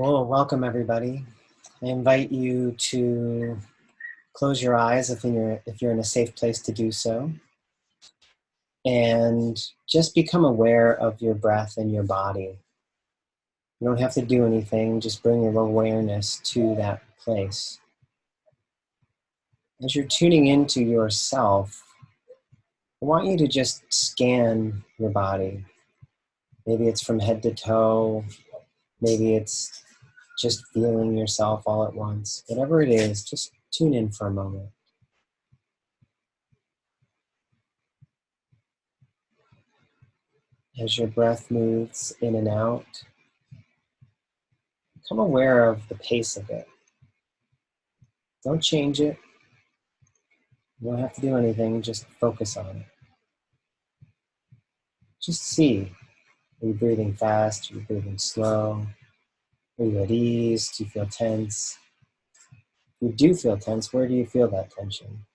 Cool. Welcome, everybody. I invite you to close your eyes if you're in a safe place to do so, and just become aware of your breath and your body. You don't have to do anything, just bring your awareness to that place. As you're tuning into yourself, I want you to just scan your body. Maybe it's from head to toe, maybe it's just feeling yourself all at once. Whatever it is, just tune in for a moment. As your breath moves in and out, become aware of the pace of it. Don't change it. You don't have to do anything, just focus on it. Just see, are you breathing fast? Are you breathing slow? Are you at ease? Do you feel tense? If you do feel tense, where do you feel that tension?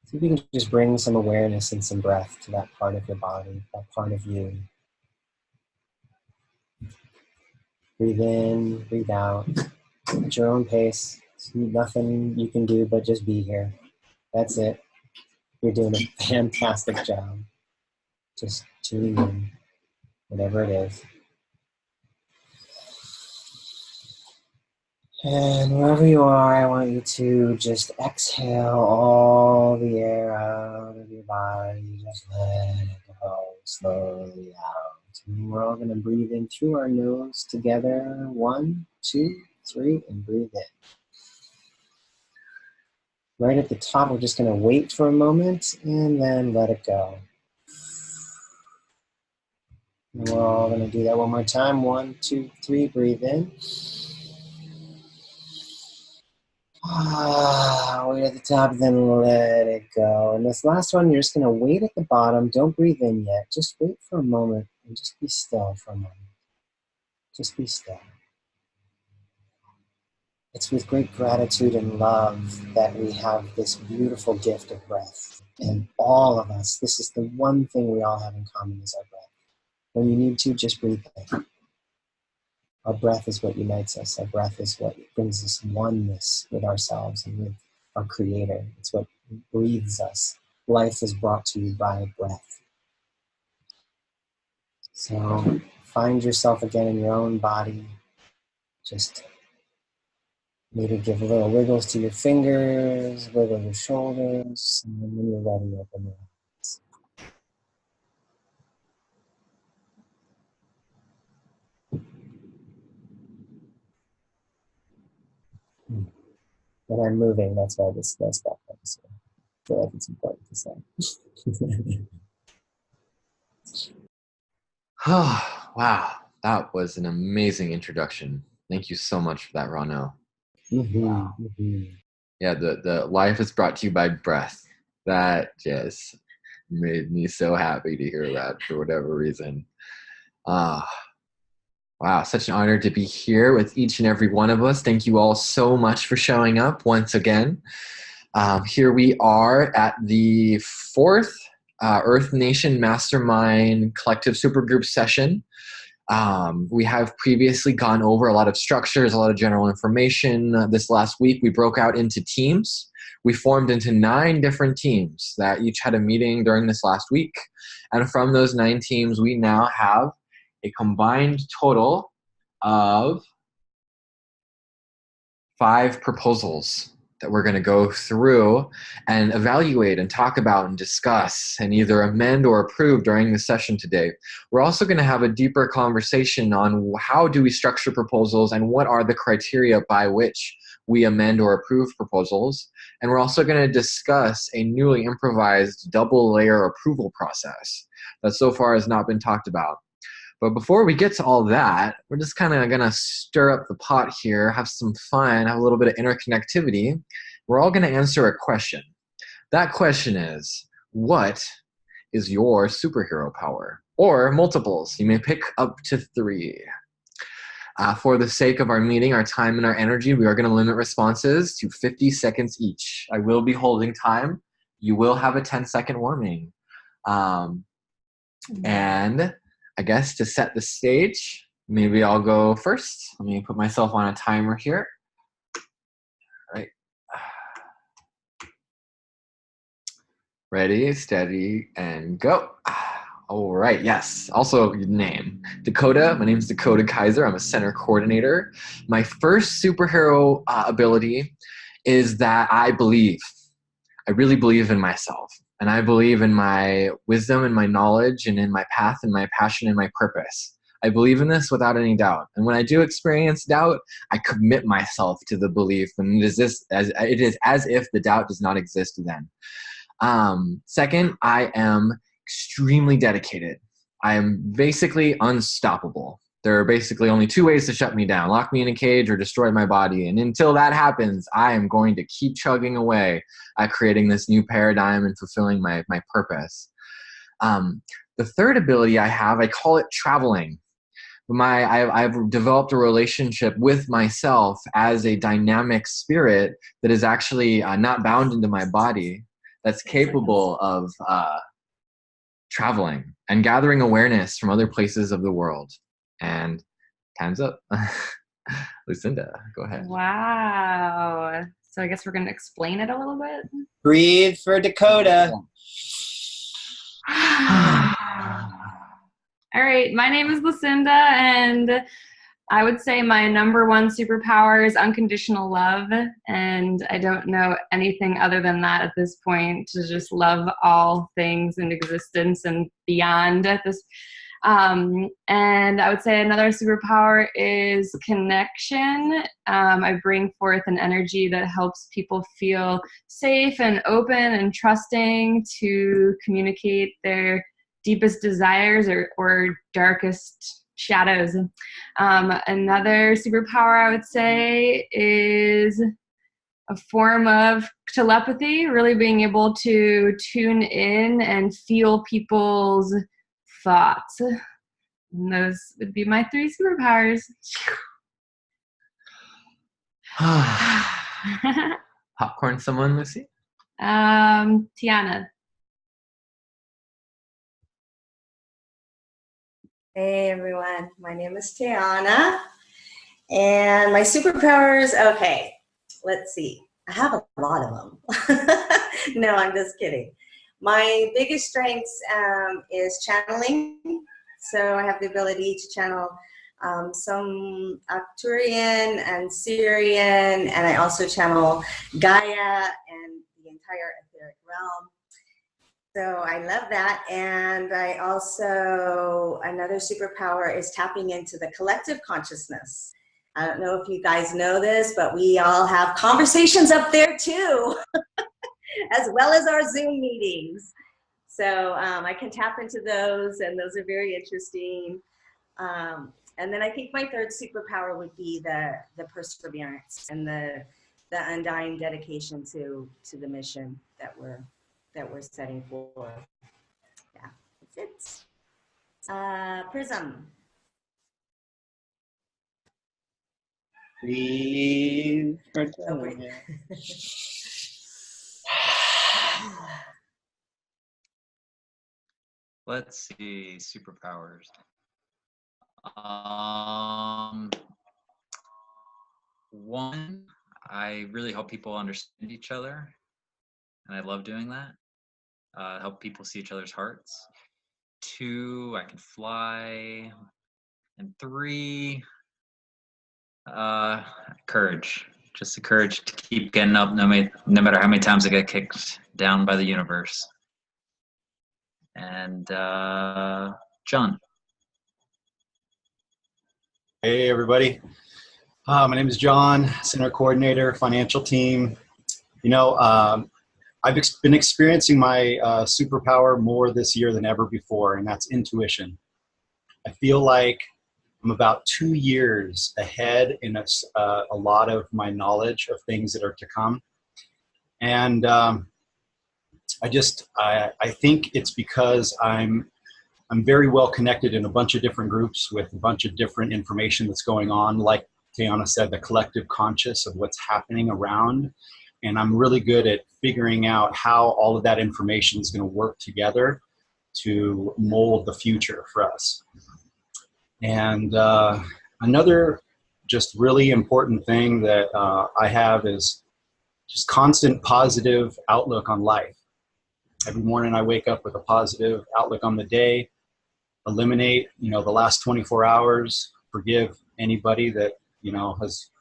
See if you can just bring some awareness and some breath to that part of your body, that part of you. Breathe in, breathe out, at your own pace. There's nothing you can do but just be here. That's it. You're doing a fantastic job. Just tuning in, whatever it is. And wherever you are, I want you to just exhale all the air out of your body. Just let it go slowly out. And we're all going to breathe in through our nose together. 1, 2, 3, and breathe in. Right at the top, we're just going to wait for a moment and then let it go. And we're all going to do that one more time. 1, 2, 3, breathe in. Wait at the top, then let it go. And this last one, you're just going to wait at the bottom. Don't breathe in yet. Just wait for a moment and just be still for a moment. Just be still. It's with great gratitude and love that we have this beautiful gift of breath. And all of us, this is the one thing we all have in common is our breath. When you need to, just breathe in. Our breath is what unites us. Our breath is what brings us oneness with ourselves and with our Creator. It's what breathes us. Life is brought to you by breath. So find yourself again in your own body. Just maybe give a little wiggles to your fingers, wiggle your shoulders, and then when you're ready, open your eyes. When I'm moving, that's why this stuff comes here. I feel like it's important to say. Oh, wow. That was an amazing introduction. Thank you so much for that, Ronno. Wow. Yeah, the life is brought to you by breath. That just made me so happy to hear that for whatever reason. Wow, such an honor to be here with each and every one of us. Thank you all so much for showing up once again. Here we are at the 4th Earth Nation Mastermind Collective Supergroup session. We have previously gone over a lot of structures, a lot of general information. This last week, we broke out into teams. We formed into 9 different teams that each had a meeting during this last week. And from those 9 teams, we now have a combined total of 5 proposals that we're going to go through and evaluate and talk about and discuss and either amend or approve during the session today. We're also going to have a deeper conversation on how do we structure proposals and what are the criteria by which we amend or approve proposals. And we're also going to discuss a newly improvised double layer approval process that so far has not been talked about. But before we get to all that, we're just kind of going to stir up the pot here, have some fun, have a little bit of interconnectivity. We're all going to answer a question. That question is, what is your superhero power? Or multiples. You may pick up to 3. For the sake of our meeting, our time, and our energy, we are going to limit responses to 50 seconds each. I will be holding time. You will have a 10-second warning. And I guess to set the stage, maybe I'll go first. Let me put myself on a timer here. All right. Ready, steady, and go. All right, yes. Also, your name. Dakota. My name is Dakota Kaiser. I'm a center coordinator. My first superhero ability is that I believe. I really believe in myself. And I believe in my wisdom and my knowledge and in my path and my passion and my purpose. I believe in this without any doubt. And when I do experience doubt, I commit myself to the belief. And it is as if the doubt does not exist then. Second, I am extremely dedicated. I am basically unstoppable. There are basically only two ways to shut me down: lock me in a cage or destroy my body. And until that happens, I am going to keep chugging away at creating this new paradigm and fulfilling my purpose. The third ability I have, I call it traveling. I've developed a relationship with myself as a dynamic spirit that is actually not bound into my body, that's capable of traveling and gathering awareness from other places of the world. And time's up. Lucinda, go ahead. Wow. So I guess we're going to explain it a little bit. Breathe for Dakota. All right. My name is Lucinda, and I would say my number one superpower is unconditional love. And I don't know anything other than that at this point, to just love all things in existence and beyond at this. And I would say another superpower is connection. I bring forth an energy that helps people feel safe and open and trusting to communicate their deepest desires or darkest shadows. Another superpower I would say is a form of telepathy, really being able to tune in and feel people's thoughts. And those would be my three superpowers. Popcorn someone, Lucy? Tiana. Hey everyone, my name is Tiana, and my superpowers, okay, let's see. I have a lot of them. No, I'm just kidding. My biggest strengths is channeling. So I have the ability to channel some Arcturian and Syrian, and I also channel Gaia and the entire etheric realm. So I love that. And I also, another superpower is tapping into the collective consciousness. I don't know if you guys know this, but we all have conversations up there too, as well as our Zoom meetings. So I can tap into those, and those are very interesting. And then I think my third superpower would be the perseverance and the undying dedication to the mission that we're setting for. Yeah, that's it. Prism. Breathe for Dakota. Let's see, superpowers. One, I really help people understand each other, and I love doing that. Help people see each other's hearts. Two, I can fly. And three, courage. Just the courage to keep getting up no matter how many times I get kicked down by the universe. And John. Hey everybody, my name is John, Center Coordinator, Financial Team. You know, I've been experiencing my superpower more this year than ever before, and that's intuition. I feel like I'm about 2 years ahead in a lot of my knowledge of things that are to come. And I think it's because I'm very well connected in a bunch of different groups with a bunch of different information that's going on. Like Tiana said, the collective conscious of what's happening around. And I'm really good at figuring out how all of that information is going to work together to mold the future for us. And another just really important thing that I have is just constant positive outlook on life. Every morning I wake up with a positive outlook on the day, eliminate, the last 24 hours, forgive anybody that, has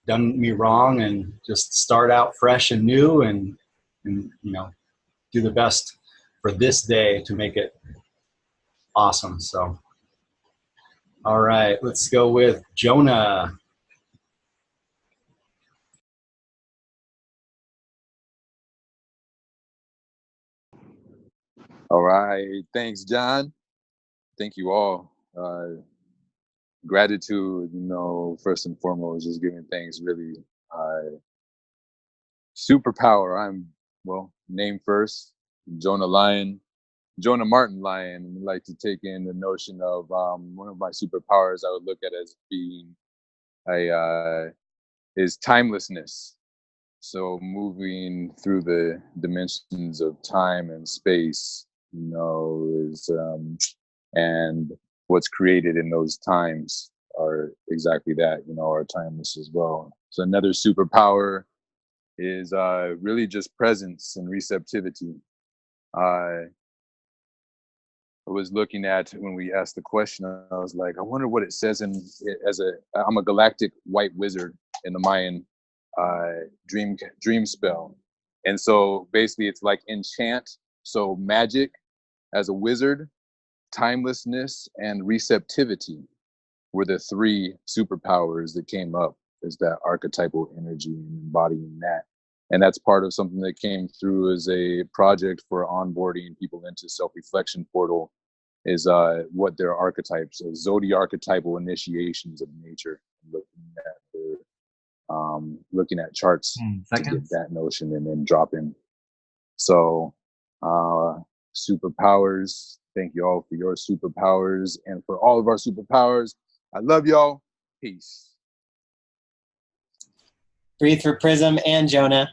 done me wrong, and just start out fresh and new, and do the best for this day to make it awesome. So, all right, let's go with Jonah. All right. Thanks, John. Thank you all. Gratitude, first and foremost, just giving thanks, really. Superpower. Name first, Jonah Martin Lyon. I'd like to take in the notion of one of my superpowers I would look at as being is timelessness. So moving through the dimensions of time and space, and what's created in those times are exactly that, are timeless as well. So another superpower is really just presence and receptivity. I was looking at, when we asked the question, I was like, I wonder what it says I'm a galactic white wizard in the Mayan dream spell. And so basically it's like enchant. So magic as a wizard, timelessness, and receptivity were the three superpowers that came up as that archetypal energy and embodying that. And that's part of something that came through as a project for onboarding people into Self-Reflection Portal, is what their archetypes, zodiarchetypal initiations of nature, looking at charts to get that notion and then drop in. So superpowers, thank you all for your superpowers, and for all of our superpowers. I love y'all. Peace. Breathe for Prism and Jonah.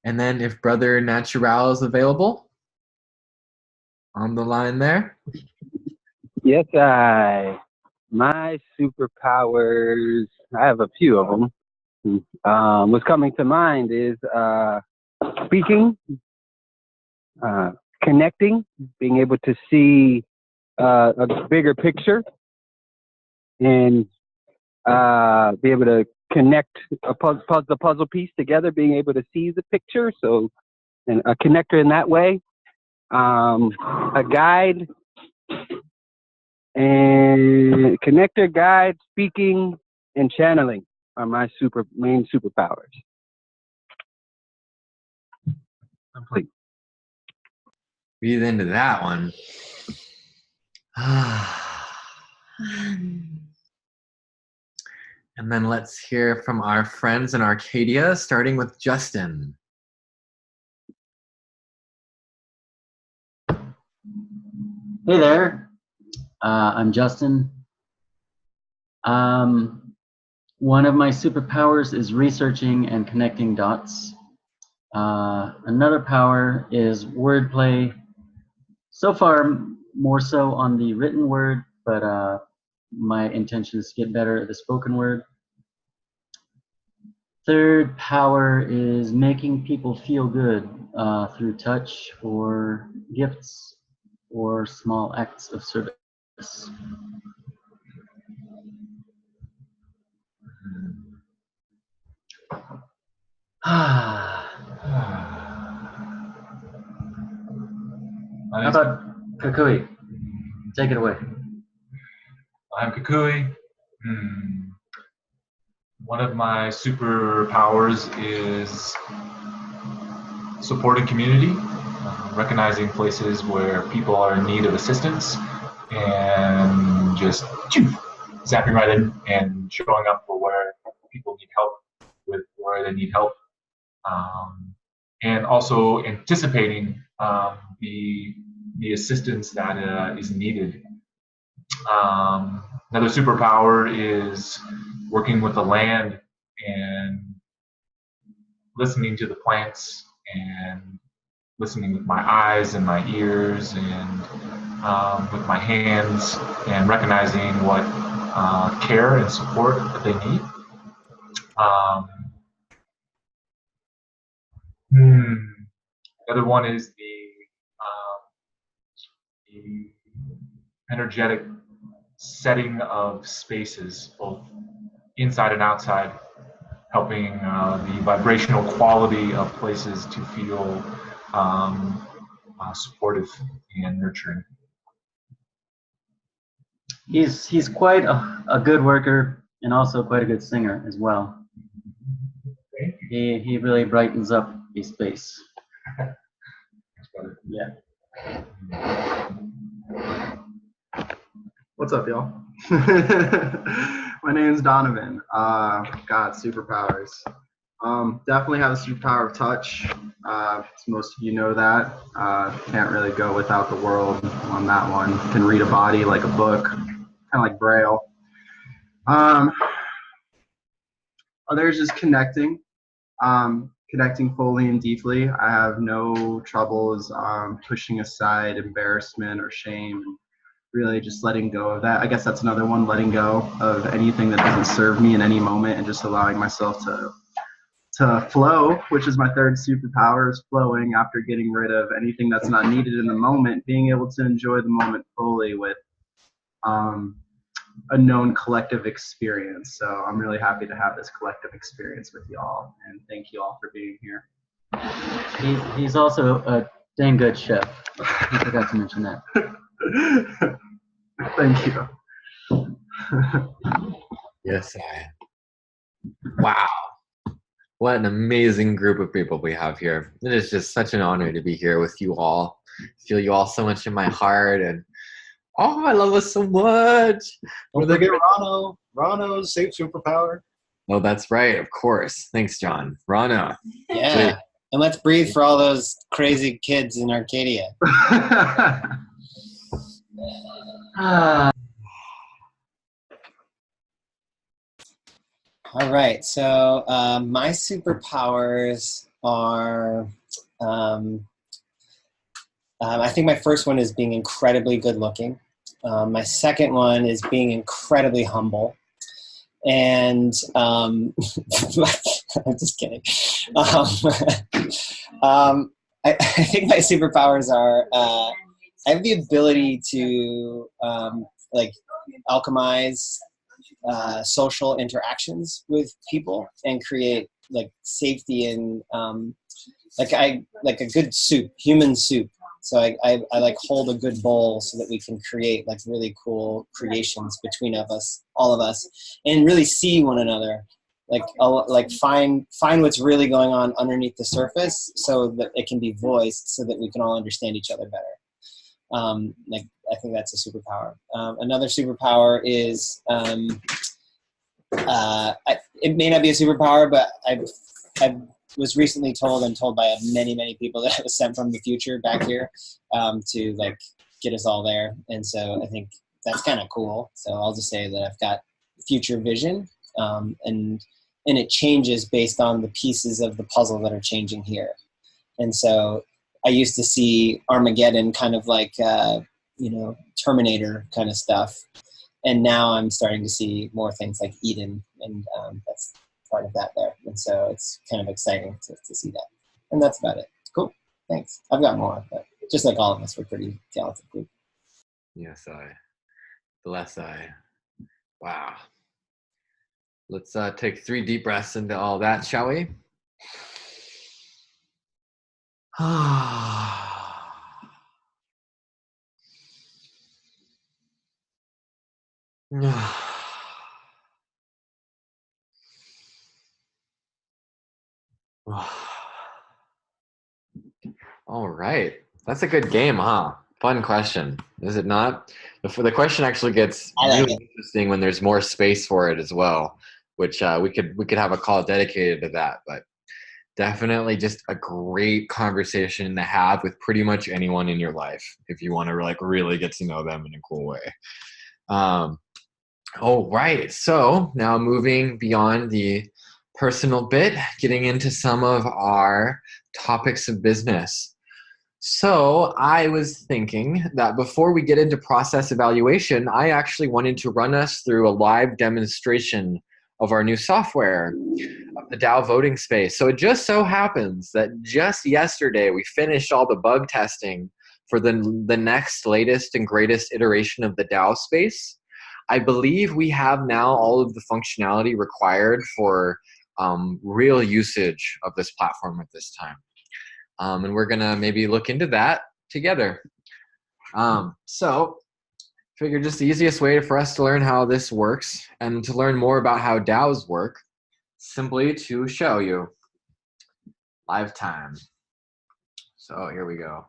And then if Brother Natural is available on the line there. Yes, my superpowers, I have a few of them. What's coming to mind is speaking, connecting, being able to see a bigger picture, and be able to connect the puzzle piece together, being able to see the picture, so and a connector in that way. A guide, and connector, guide, speaking, and channeling are my main superpowers. Complete. Breathe into that one. And then let's hear from our friends in Arcadia, starting with Justin. Hey there, I'm Justin. One of my superpowers is researching and connecting dots. Another power is wordplay. So far, more so on the written word, but my intention is to get better at the spoken word. Third power is making people feel good through touch or gifts or small acts of service. How about Kukui? Take it away. I'm Kukui. One of my superpowers is supporting community, recognizing places where people are in need of assistance, and just zapping right in and showing up for where people need help with where they need help, and also anticipating the assistance that is needed. Another superpower is working with the land and listening to the plants and listening with my eyes and my ears and with my hands, and recognizing what care and support that they need. Um, the other one is the energetic setting of spaces, both inside and outside, helping the vibrational quality of places to feel supportive and nurturing. He's quite a good worker and also quite a good singer as well. He really brightens up a space. Yeah. What's up, y'all? My name's Donovan. Got superpowers. Definitely have a superpower of touch. Most of you know that. Can't really go without the world on that one. Can read a body like a book, kind of like Braille. Others is connecting. Connecting fully and deeply. I have no troubles pushing aside embarrassment or shame. Really just letting go of that. I guess that's another one, letting go of anything that doesn't serve me in any moment and just allowing myself to flow, which is my third superpower, is flowing after getting rid of anything that's not needed in the moment, being able to enjoy the moment fully with a known collective experience. So I'm really happy to have this collective experience with y'all, and thank you all for being here. He's also a dang good chef. I forgot to mention that. Thank you. Yes, wow. What an amazing group of people we have here. It is just such an honor to be here with you all. I feel you all so much in my heart, and oh, I love us so much. Don't forget Rano. Rano's safe superpower. Oh, that's right. Of course. Thanks, John. Rana. Yeah. And let's breathe for all those crazy kids in Arcadia. All right. So my superpowers are, I think my first one is being incredibly good looking. My second one is being incredibly humble. And I'm just kidding. I think my superpowers are I have the ability to alchemize social interactions with people and create like safety and like a good soup, human soup. So I like hold a good bowl so that we can create like really cool creations between all of us, and really see one another. Like find what's really going on underneath the surface so that it can be voiced so that we can all understand each other better. I think that's a superpower. Another superpower is it may not be a superpower, but I was recently told by many people that I was sent from the future back here to like get us all there, and so I think that's kind of cool. So I'll just say that I've got future vision, and it changes based on the pieces of the puzzle that are changing here. And so I used to see Armageddon kind of like Terminator kind of stuff, and now I'm starting to see more things like Eden, and that's part of that there. And so it's kind of exciting to see that. And that's about it. Cool. Thanks. I've got more, but just like all of us, we're pretty talented group. Yes, bless I. Wow. Let's take 3 deep breaths into all that, shall we? All right. That's a good game, huh? Fun question. Is it not? The question actually gets really interesting when there's more space for it as well, which we could have a call dedicated to that. But definitely just a great conversation to have with pretty much anyone in your life if you want to like really get to know them in a cool way. All right. So now moving beyond the personal bit, getting into some of our topics of business. So I was thinking that before we get into process evaluation, I actually wanted to run us through a live demonstration of our new software, of the DAO voting space. So it just so happens that just yesterday we finished all the bug testing for the next latest and greatest iteration of the DAO space. I believe we have now all of the functionality required for real usage of this platform at this time. And we're gonna maybe look into that together. So figure just the easiest way for us to learn how this works and to learn more about how DAOs work, simply to show you live time. So here we go.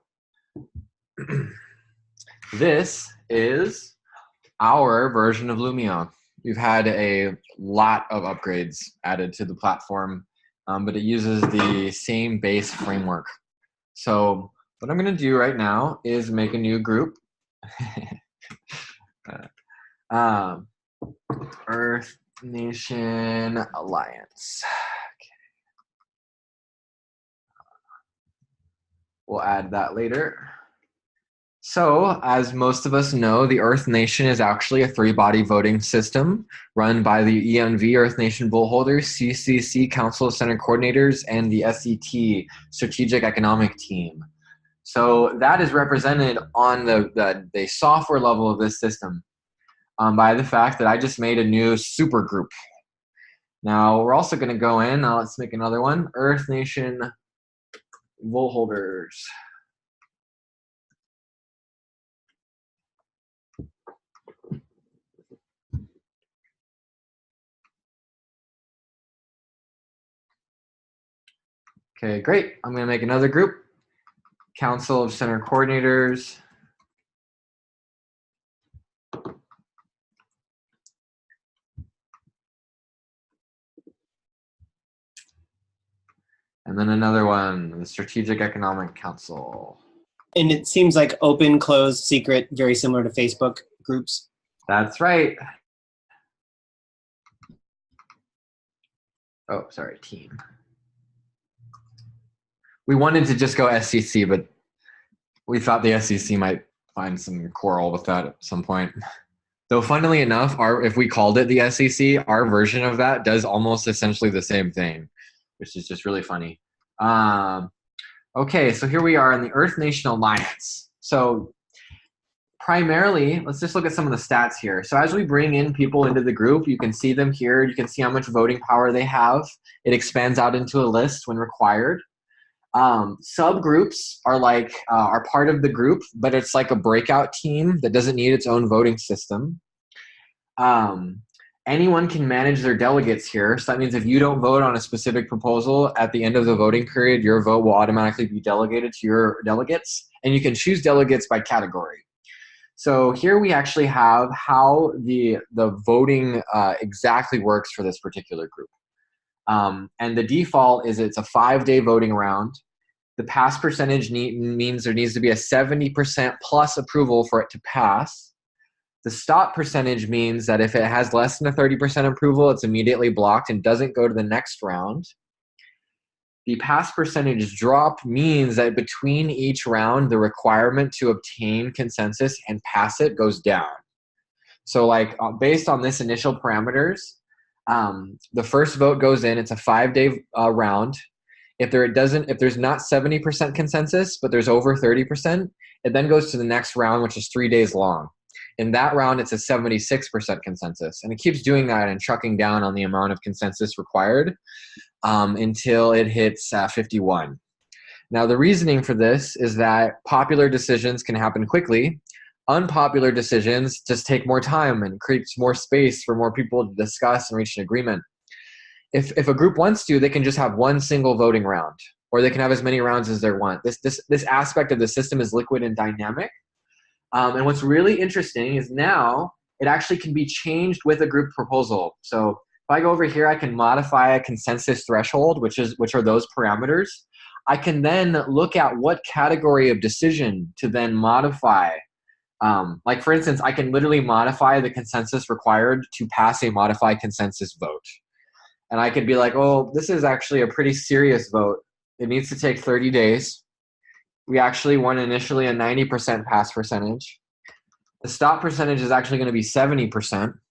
This is our version of Lumia. We've had a lot of upgrades added to the platform, but it uses the same base framework. So what I'm going to do right now is make a new group. Earth Nation Alliance. Okay. We'll add that later. So, as most of us know, the Earth Nation is actually a three-body voting system run by the ENV Earth Nation Bullholders, CCC Council of Center Coordinators, and the SET Strategic Economic Team. So that is represented on the software level of this system by the fact that I just made a new super group. Now, we're also going to go in, now let's make another one, Earth Nation Bullholders. Okay, great. I'm going to make another group. Council of Center Coordinators. And then another one, the Strategic Economic Council. And it seems like open, closed, secret, very similar to Facebook groups. That's right. Oh, sorry, team. We wanted to just go SCC, but we thought the SCC might find some quarrel with that at some point. Though funnily enough, if we called it the SCC, our version of that does almost essentially the same thing, which is just really funny. Okay, so here we are in the Earth Nation Alliance. So primarily, let's just look at some of the stats here. So as we bring in people into the group, you can see them here. You can see how much voting power they have. It expands out into a list when required. Subgroups are part of the group, but it's like a breakout team that doesn't need its own voting system. Anyone can manage their delegates here. So that means if you don't vote on a specific proposal at the end of the voting period, your vote will automatically be delegated to your delegates, and you can choose delegates by category. So here we actually have how the voting exactly works for this particular group. And the default is it's a 5-day voting round. The pass percentage means there needs to be a 70% plus approval for it to pass. The stop percentage means that if it has less than a 30% approval, it's immediately blocked and doesn't go to the next round. The pass percentage drop means that between each round, the requirement to obtain consensus and pass it goes down. So based on this initial parameters, the first vote goes in, it's a 5-day round. If there's not 70% consensus, but there's over 30%, it then goes to the next round, which is 3 days long. In that round, it's a 76% consensus. And it keeps doing that and trucking down on the amount of consensus required until it hits 51. Now, the reasoning for this is that popular decisions can happen quickly. Unpopular decisions just take more time and creates more space for more people to discuss and reach an agreement. If a group wants to, they can just have one single voting round, or they can have as many rounds as they want. This aspect of the system is liquid and dynamic. And what's really interesting is now it actually can be changed with a group proposal. So if I go over here, I can modify a consensus threshold, which are those parameters. I can then look at what category of decision to then modify. Like for instance, I can literally modify the consensus required to pass a modified consensus vote. And I could be like, oh, this is actually a pretty serious vote. It needs to take 30 days. we actually want initially a 90% pass percentage. The stop percentage is actually going to be 70%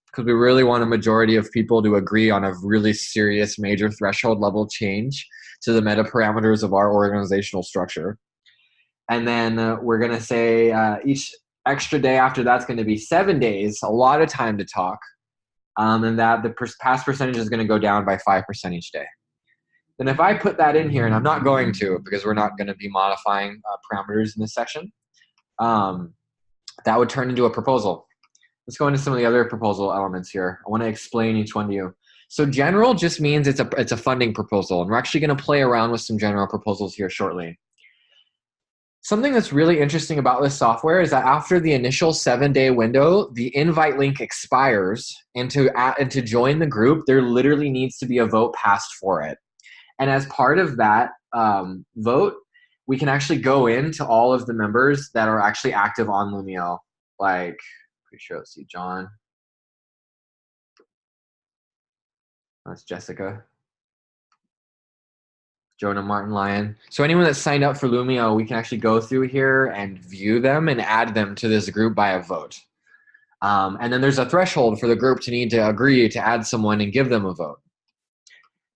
because we really want a majority of people to agree on a really serious major threshold level change to the meta parameters of our organizational structure. And then we're going to say each extra day after that's going to be 7 days, a lot of time to talk. And that the pass percentage is going to go down by 5% each day. Then if I put that in here, and I'm not going to because we're not going to be modifying parameters in this section, that would turn into a proposal. Let's go into some of the other proposal elements here. I want to explain each one to you. So general just means it's a funding proposal, and we're actually going to play around with some general proposals here shortly. Something that's really interesting about this software is that after the initial 7-day window, the invite link expires, and to join the group, there literally needs to be a vote passed for it. And as part of that vote, we can actually go into all of the members that are actually active on Lumio. Like, pretty sure, let's see, John. That's Jessica. Jonah, Martin, Lyon. So anyone that's signed up for Lumio, we can actually go through here and view them and add them to this group by a vote. And then there's a threshold for the group to need to agree to add someone and give them a vote.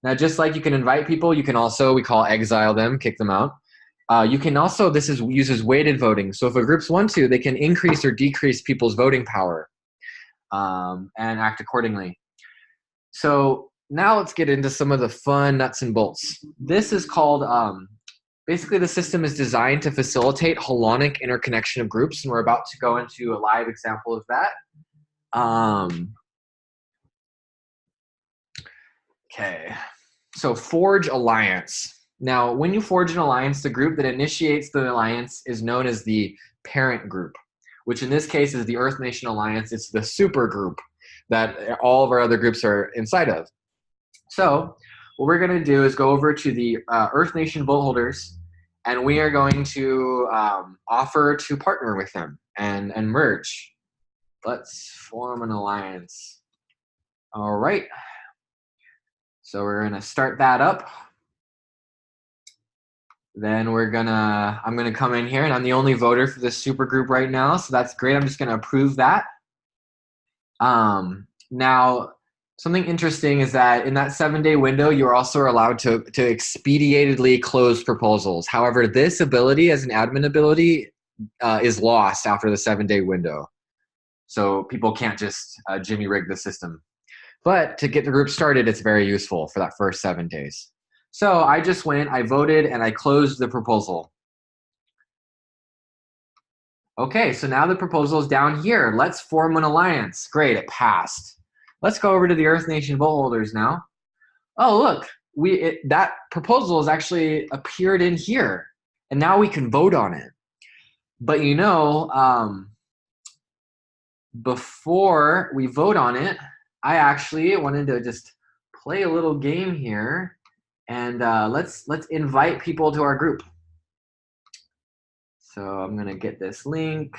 Now, just like you can invite people, you can also, we call exile them, kick them out. You can also, uses weighted voting. So if a groups want to, they can increase or decrease people's voting power and act accordingly. So now let's get into some of the fun nuts and bolts. This is called, basically the system is designed to facilitate holonic interconnection of groups, and we're about to go into a live example of that. Okay, so forge alliance. Now, when you forge an alliance, the group that initiates the alliance is known as the parent group, which in this case is the Earth Nation Alliance. It's the super group that all of our other groups are inside of. So what we're going to do is go over to the Earth Nation vote holders, and we are going to offer to partner with them and merge. Let's form an alliance. All right. So we're going to start that up. Then I'm gonna come in here, and I'm the only voter for this super group right now, so that's great. I'm just gonna approve that. Now, something interesting is that in that 7-day window, you're also allowed to expediatedly close proposals. However, this ability as an admin ability is lost after the 7-day window. So people can't just jimmy rig the system. But to get the group started, it's very useful for that first 7 days. So I just went, I voted, and I closed the proposal. Okay, so now the proposal is down here. Let's form an alliance. Great, it passed. Let's go over to the Earth Nation vote holders now. Oh, look, that proposal has actually appeared in here, and now we can vote on it. But you know, before we vote on it, I actually wanted to just play a little game here. And let's invite people to our group. So I'm gonna get this link.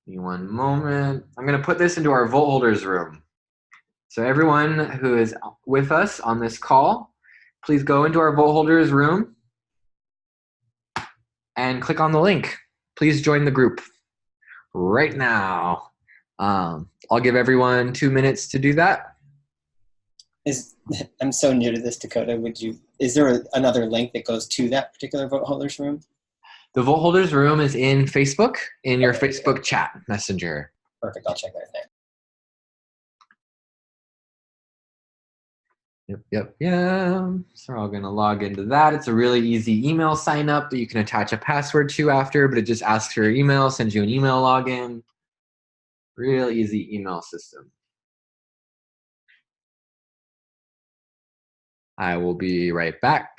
Give me one moment. I'm gonna put this into our vote holders room. So everyone who is with us on this call, please go into our vote holders room and click on the link. Please join the group right now. I'll give everyone 2 minutes to do that. I'm so new to this, Dakota. Is there another link that goes to that particular vote holders room? The vote holders room is in Facebook, in your Facebook chat messenger. Perfect. I'll check that thing. Yep. So we're all going to log into that. It's a really easy email sign up that you can attach a password to after, but it just asks for your email, sends you an email login. Real easy email system. I will be right back.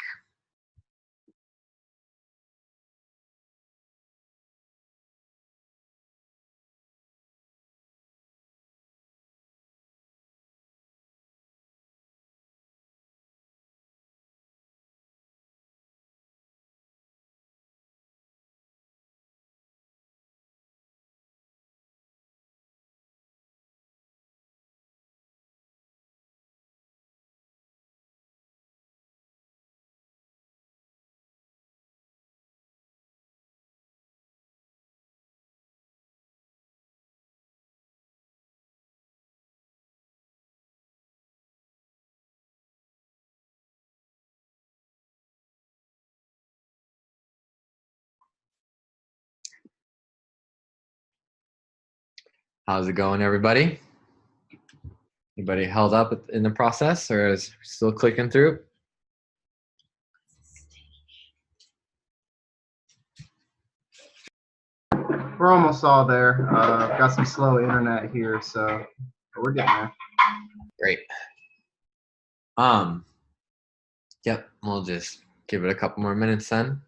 How's it going, everybody? Anybody held up in the process, or is still clicking through? We're almost all there. Got some slow internet here, so we're getting there. Great. Yep, we'll just give it a couple more minutes then.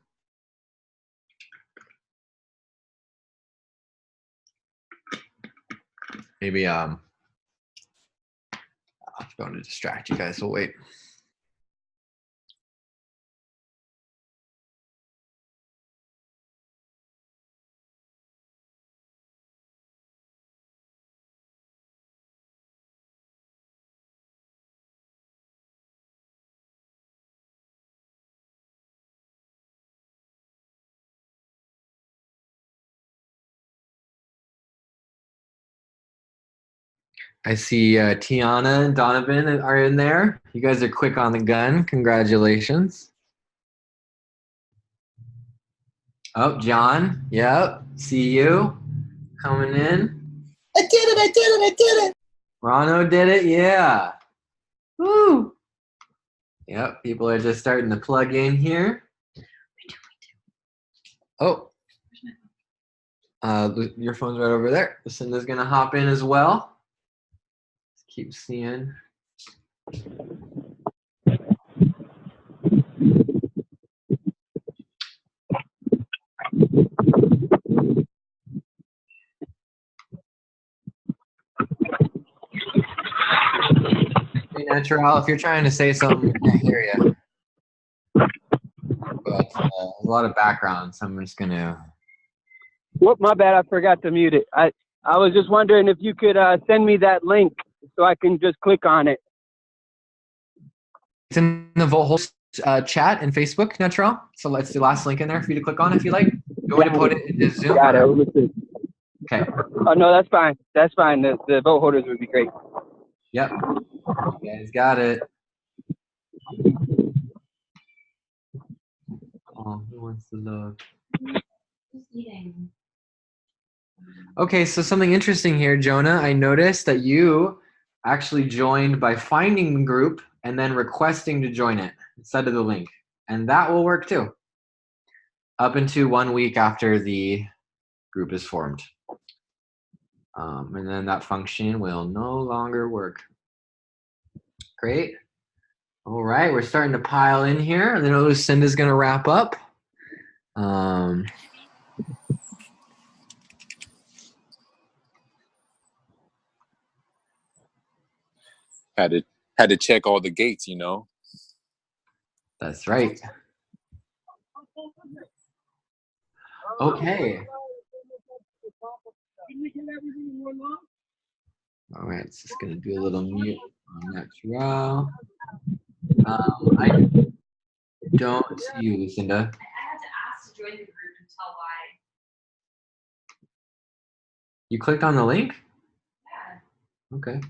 Maybe I'm going to distract you guys. We'll wait. I see Tiana and Donovan are in there. You guys are quick on the gun. Congratulations. Oh, John. Yep. See you coming in. I did it! I did it! I did it! Rano did it. Yeah. Woo. Yep. People are just starting to plug in here. Oh. Your phone's right over there. Lucinda's going to hop in as well. Keep seeing. Hey, Natural, if you're trying to say something, I can't hear you. But a lot of background, so I'm just going to. Whoop, my bad. I forgot to mute it. I was just wondering if you could send me that link so I can just click on it. It's in the Volt chat and Facebook, Natural. So let's the last link in there for you to click on if you like. You want me to put it into Zoom? Got it. Okay. Oh, no, that's fine. That's fine. The vote holders would be great. Yep. You guys got it. Oh, who wants to look? Just eating. Okay, so something interesting here, Jonah. I noticed that you actually joined by finding the group and then requesting to join it instead of the link. And that will work too. Up into 1 week after the group is formed. And then that function will no longer work. Great. All right, we're starting to pile in here. And then Lucinda's going to wrap up. Had to check all the gates, you know. That's right. Okay. All right, it's just going to do a little mute on Natural. I don't see you, Lucinda. I had to ask to join the group and tell why. You clicked on the link? Yeah. Okay.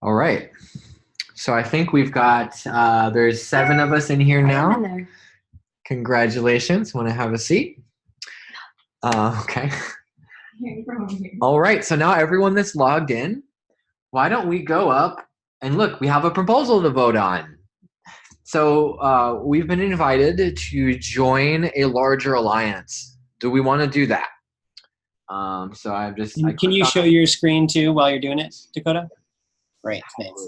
All right. So I think we've got, there's 7 of us in here now. I'm in there. Congratulations. Want to have a seat? Okay. All right. So now everyone that's logged in, why don't we go up and look, we have a proposal to vote on. So we've been invited to join a larger alliance. Do we want to do that? So I've just. Can you show your screen too while you're doing it, Dakota? Great, thanks.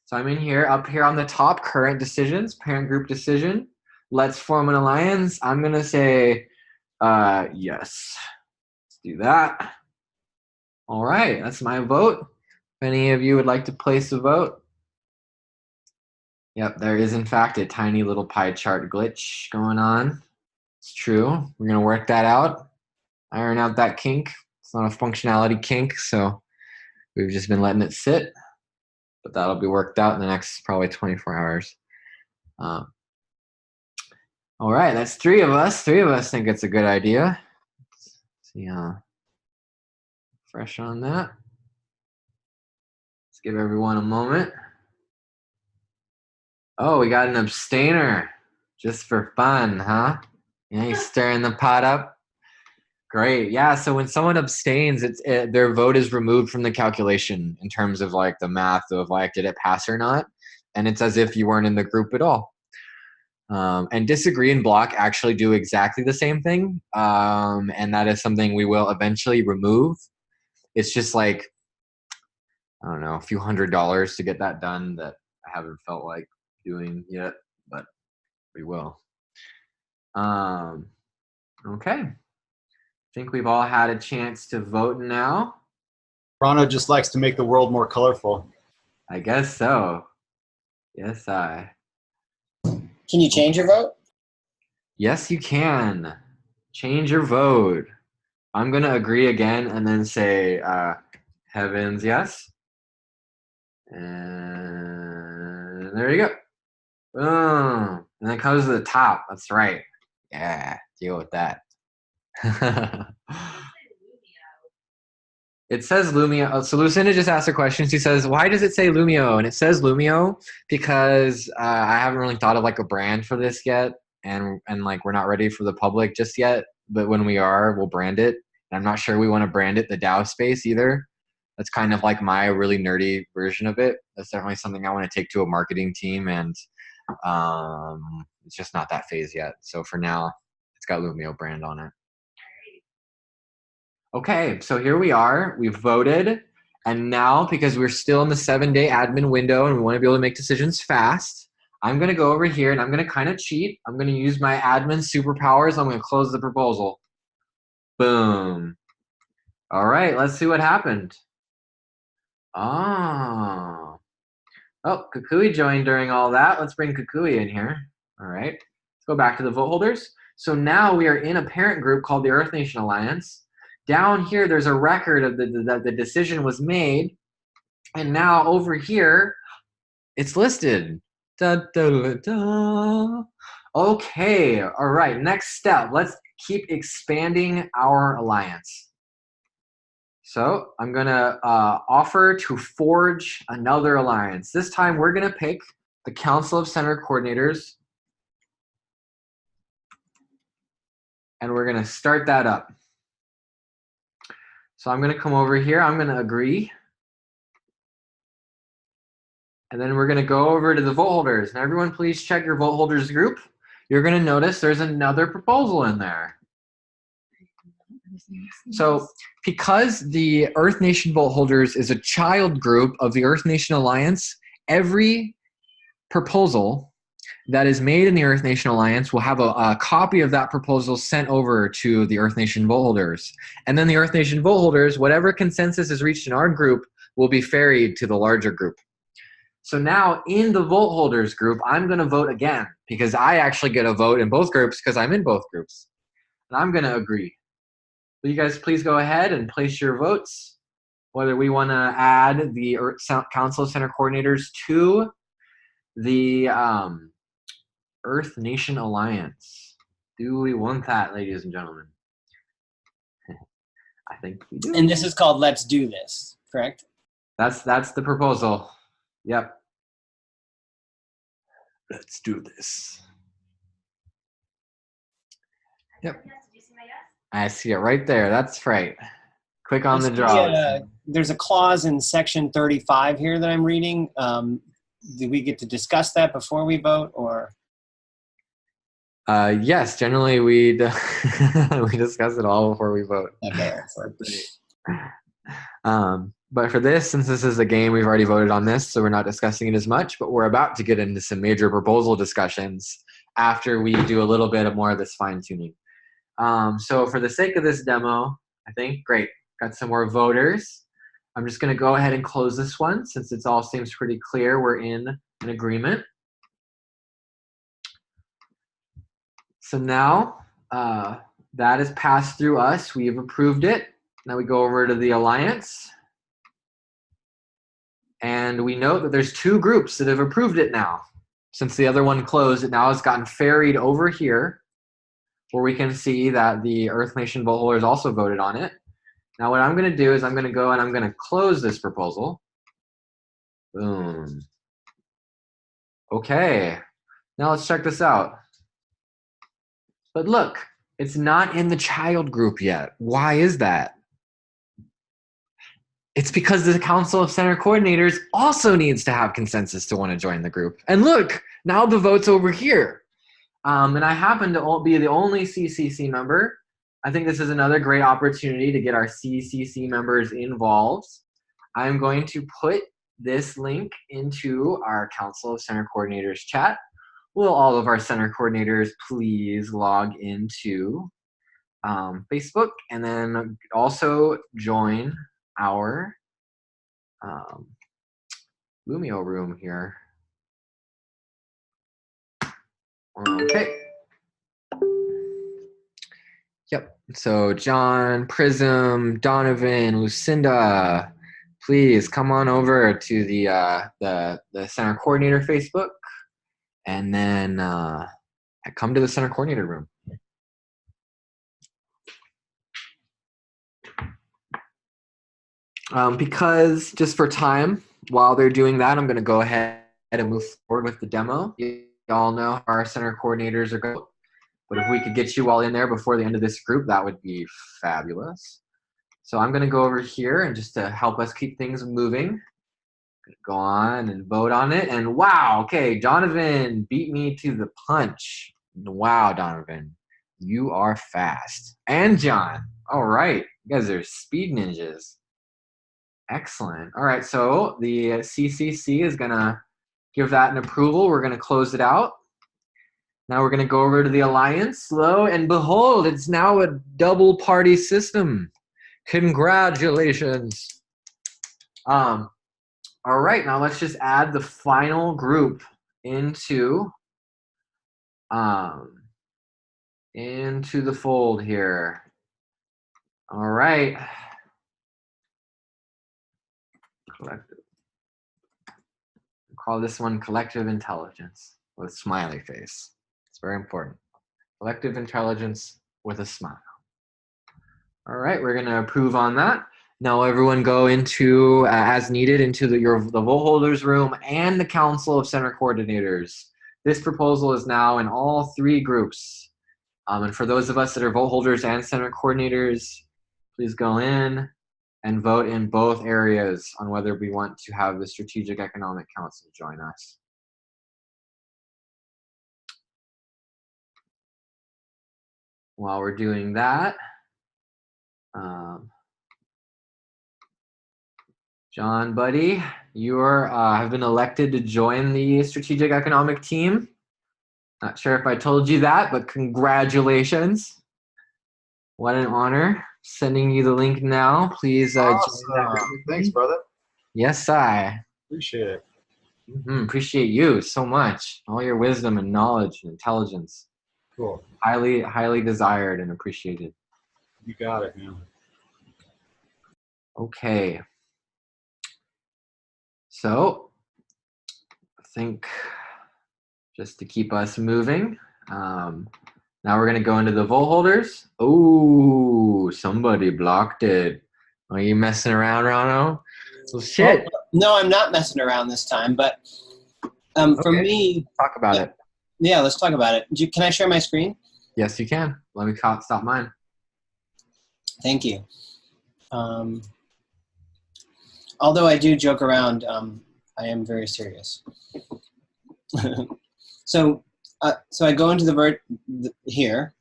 So I'm in here, up here on the top, current decisions, parent group decision. Let's form an alliance. I'm going to say yes. Let's do that. All right, that's my vote. If any of you would like to place a vote. Yep, there is in fact a tiny little pie chart glitch going on. It's true. We're going to work that out, iron out that kink. It's not a functionality kink, so we've just been letting it sit. But that'll be worked out in the next probably 24 hours. All right, that's 3 of us. 3 of us think it's a good idea. Let's see, fresh on that. Let's give everyone a moment. Oh, we got an abstainer just for fun, huh? Yeah, he's stirring the pot up. Great. Yeah. So when someone abstains, their vote is removed from the calculation in terms of like the math of like, did it pass or not? And it's as if you weren't in the group at all. And disagree and block actually do exactly the same thing. And that is something we will eventually remove. It's just like, I don't know, a few $100 to get that done that I haven't felt like doing yet, but we will. Okay. I think we've all had a chance to vote now. Rana just likes to make the world more colorful. I guess so. Yes, I. Can you change your vote? Yes, you can. Change your vote. I'm going to agree again and then say heavens, yes. And there you go. Boom. And then it comes to the top. That's right. Yeah, deal with that. It says Lumio. So Lucinda just asked a question. She says, why does it say Lumio? And it says Lumio because I haven't really thought of like a brand for this yet. And like we're not ready for the public just yet. But when we are, we'll brand it. And I'm not sure we want to brand it the DAO space either. That's kind of like my really nerdy version of it. That's definitely something I want to take to a marketing team. And it's just not that phase yet. So for now, it's got Lumio brand on it. Okay, so here we are. We've voted. And now, because we're still in the 7-day admin window and we want to be able to make decisions fast, I'm going to go over here and I'm going to kind of cheat. I'm going to use my admin superpowers. I'm going to close the proposal. Boom. All right, let's see what happened. Oh, Kukui joined during all that. Let's bring Kukui in here. All right, let's go back to the vote holders. So now we are in a parent group called the Earth Nation Alliance. Down here, there's a record of that the decision was made. And now over here, it's listed. Da, da, da. Okay, all right, next step. Let's keep expanding our alliance. So I'm gonna offer to forge another alliance. This time we're gonna pick the Council of Center Coordinators. And we're gonna start that up. So I'm gonna come over here, I'm gonna agree. And then we're gonna go over to the vote holders. Now everyone please check your vote holders group. You're gonna notice there's another proposal in there. So because the Earth Nation vote holders is a child group of the Earth Nation Alliance, every proposal that is made in the Earth Nation Alliance will have a copy of that proposal sent over to the Earth Nation vote holders. And then the Earth Nation vote holders, whatever consensus is reached in our group, will be ferried to the larger group. So now in the vote holders group, I'm going to vote again because I actually get a vote in both groups because I'm in both groups. And I'm going to agree. Will you guys please go ahead and place your votes, whether we want to add the Council of Center Coordinators to the Earth Nation Alliance. Do we want that, ladies and gentlemen? I think we do. And this is called Let's Do This, correct? That's the proposal. Yep. Let's do this. Yep. I see it right there. That's right. Click on the draw. There's a clause in section 35 here that I'm reading. Do we get to discuss that before we vote, or? Yes, generally we discuss it all before we vote. Okay. But for this, since this is a game, we've already voted on this, so we're not discussing it as much, but we're about to get into some major proposal discussions after we do a little bit of more of this fine-tuning. So for the sake of this demo, I think, great, got some more voters. I'm just going to go ahead and close this one since it all seems pretty clear we're in an agreement. So now that is passed through us. We have approved it. Now we go over to the Alliance. And we note that there's 2 groups that have approved it now. Since the other one closed, it now has gotten ferried over here where we can see that the Earth Nation vote holders also voted on it. Now what I'm going to do is I'm going to go and I'm going to close this proposal. Boom. Okay. Now let's check this out. But look, It's not in the child group yet. Why is that? It's because the Council of Center Coordinators also needs to have consensus to want to join the group. And look, now the vote's over here. And I happen to be the only CCC member. I think this is another great opportunity to get our CCC members involved. I'm going to put this link into our Council of Center Coordinators chat. Will all of our center coordinators please log into Facebook and then also join our Lumio room here. Okay. Yep. So John, Prism, Donovan, Lucinda, please come on over to the center coordinator Facebook, and then come to the center coordinator room. Because just for time, while they're doing that, I'm going to go ahead and move forward with the demo. You all know how our center coordinators are going, but if we could get you all in there before the end of this group, that would be fabulous. So I'm going to go over here, and just to help us keep things moving, go on and vote on it. And wow, okay, Donovan beat me to the punch. Wow, Donovan, you are fast. And John, all right, you guys are speed ninjas. Excellent. All right, so the CCC is going to give that an approval. We're going to close it out. Now we're going to go over to the Alliance. Lo and behold, it's now a double party system. Congratulations. All right, now let's just add the final group into the fold here. All right. Collective. Call this one collective intelligence with a smiley face. It's very important. Collective intelligence with a smile. All right, we're going to approve on that. Now everyone go into, as needed, into the vote holders room and the Council of Center Coordinators. This proposal is now in all three groups. And for those of us that are vote holders and center coordinators, please go in and vote in both areas on whether we want to have the Strategic Economic Council join us. While we're doing that, John, buddy, you have been elected to join the Strategic Economic team. Not sure if I told you that, but congratulations. What an honor. Sending you the link now. Please join that. Thanks, brother. Yes, I. Appreciate it. Appreciate you so much. All your wisdom and knowledge and intelligence. Cool. Highly, highly desired and appreciated. You got it, man. Okay. So, I think just to keep us moving, now we're going to go into the vote holders. Oh, somebody blocked it. Are you messing around, Rano? Well, shit. Oh, no, I'm not messing around this time, but for me... Talk about it. Yeah, let's talk about it. Can I share my screen? Yes, you can. Let me stop mine. Thank you. Although I do joke around, I am very serious. So I go into here,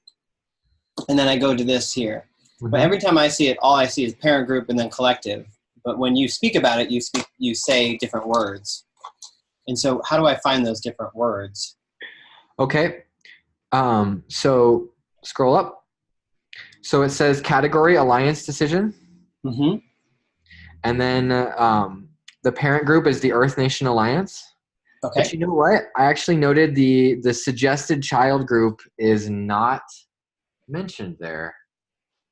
and then I go to this here. Mm-hmm. But every time I see it, all I see is parent group and then collective. But when you speak about it, you say different words. And so how do I find those different words? Okay. So scroll up. So it says category Alliance decision. Mm-hmm. And then the parent group is the Earth Nation Alliance. Okay. But you know what? I actually noted the suggested child group is not mentioned there.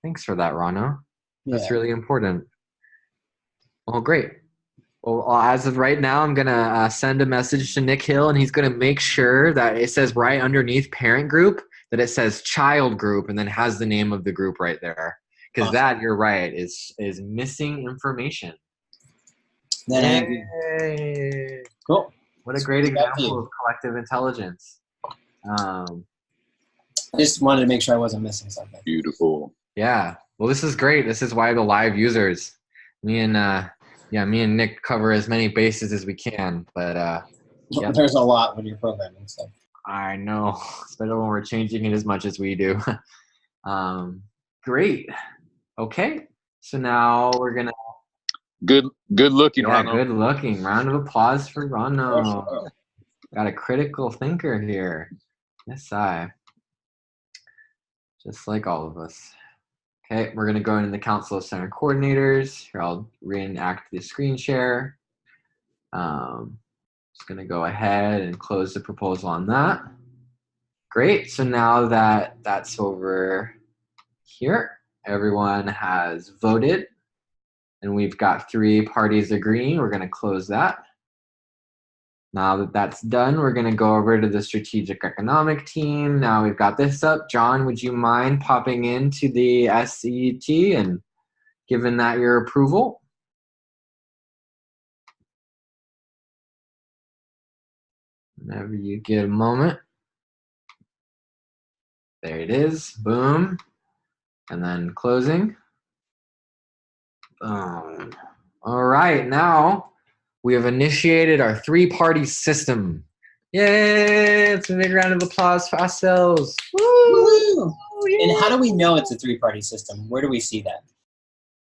Thanks for that, Rano. That's really important. Oh, great. Well, as of right now, I'm going to send a message to Nick Hill, and he's going to make sure that it says right underneath parent group that it says child group and then has the name of the group right there. Because that, you're right, is missing information. Then I agree. Cool. What a great example of collective intelligence. I just wanted to make sure I wasn't missing something. Beautiful. Yeah. Well, this is great. This is why the live users, me and Nick cover as many bases as we can. But yeah, There's a lot when you're programming stuff. I know, especially when we're changing it as much as we do. Great. Okay. So now we're gonna. Good looking, Yeah, Rano. good looking. Round of applause for Rano. Got a critical thinker here. Yes, just like all of us. Okay, we're gonna go into the Council of Center Coordinators. Here, I'll reenact the screen share. Just gonna go ahead and close the proposal on that. Great, so now that that's over here, everyone has voted and we've got 3 parties agreeing. We're gonna close that. Now that that's done, we're gonna go over to the Strategic Economic team. Now we've got this up. John, would you mind popping into the SET and giving that your approval? Whenever you get a moment. There it is, boom. And then closing. Boom. All right, now we have initiated our 3-party system. Yay, it's a big round of applause for ourselves. Woo! And how do we know it's a 3-party system? Where do we see that?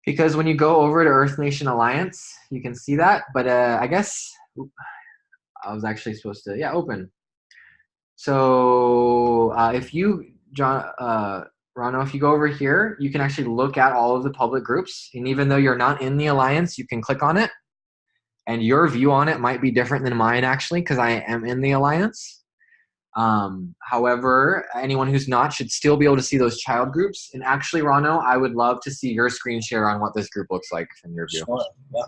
Because when you go over to Earth Nation Alliance, you can see that. But I guess I was actually supposed to, open. So if you, John, Rano, if you go over here, you can actually look at all of the public groups. And even though you're not in the Alliance, you can click on it. And your view on it might be different than mine, actually, because I am in the Alliance. However, anyone who's not should still be able to see those child groups. And actually, Rano, I would love to see your screen share on what this group looks like from your view. Sure, yeah.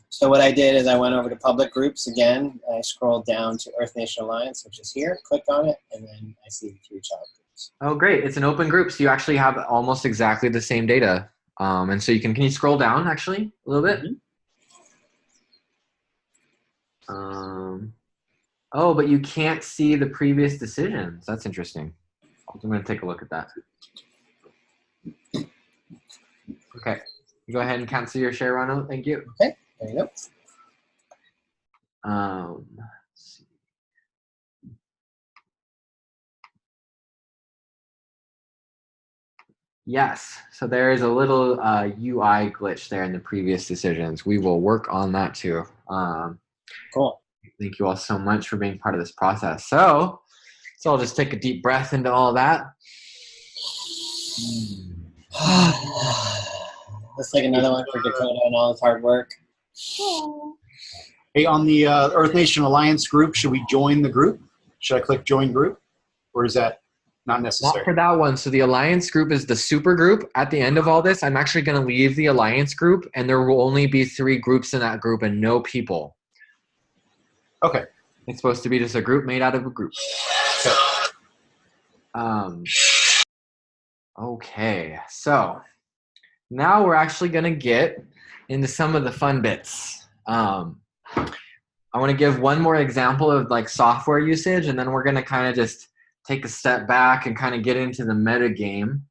So what I did is I went over to public groups again. I scrolled down to Earth Nation Alliance, which is here, clicked on it, and then I see the 3 child groups. Oh, great. It's an open group, so you actually have almost exactly the same data. And so can you scroll down, actually, a little bit? Mm-hmm. Oh, but you can't see the previous decisions. That's interesting. I'm going to take a look at that. Okay. You go ahead and cancel your share, Rano. Thank you. Okay. There you go. Let's see. Yes, so there is a little UI glitch there in the previous decisions. We will work on that too. Cool. Thank you all so much for being part of this process. So I'll just take a deep breath into all of that. Let's take another one for Dakota and all his hard work. Hey, on the Earth Nation Alliance group, should we join the group? Should I click join group? Or is that not necessary? Not for that one. So the Alliance group is the super group. At the end of all this, I'm actually going to leave the Alliance group, and there will only be 3 groups in that group and no people. Okay. It's supposed to be just a group made out of a group. Okay. Okay, so now we're actually going to get into some of the fun bits. I want to give one more example of like software usage, and then we're going to kind of just take a step back and kind of get into the meta game.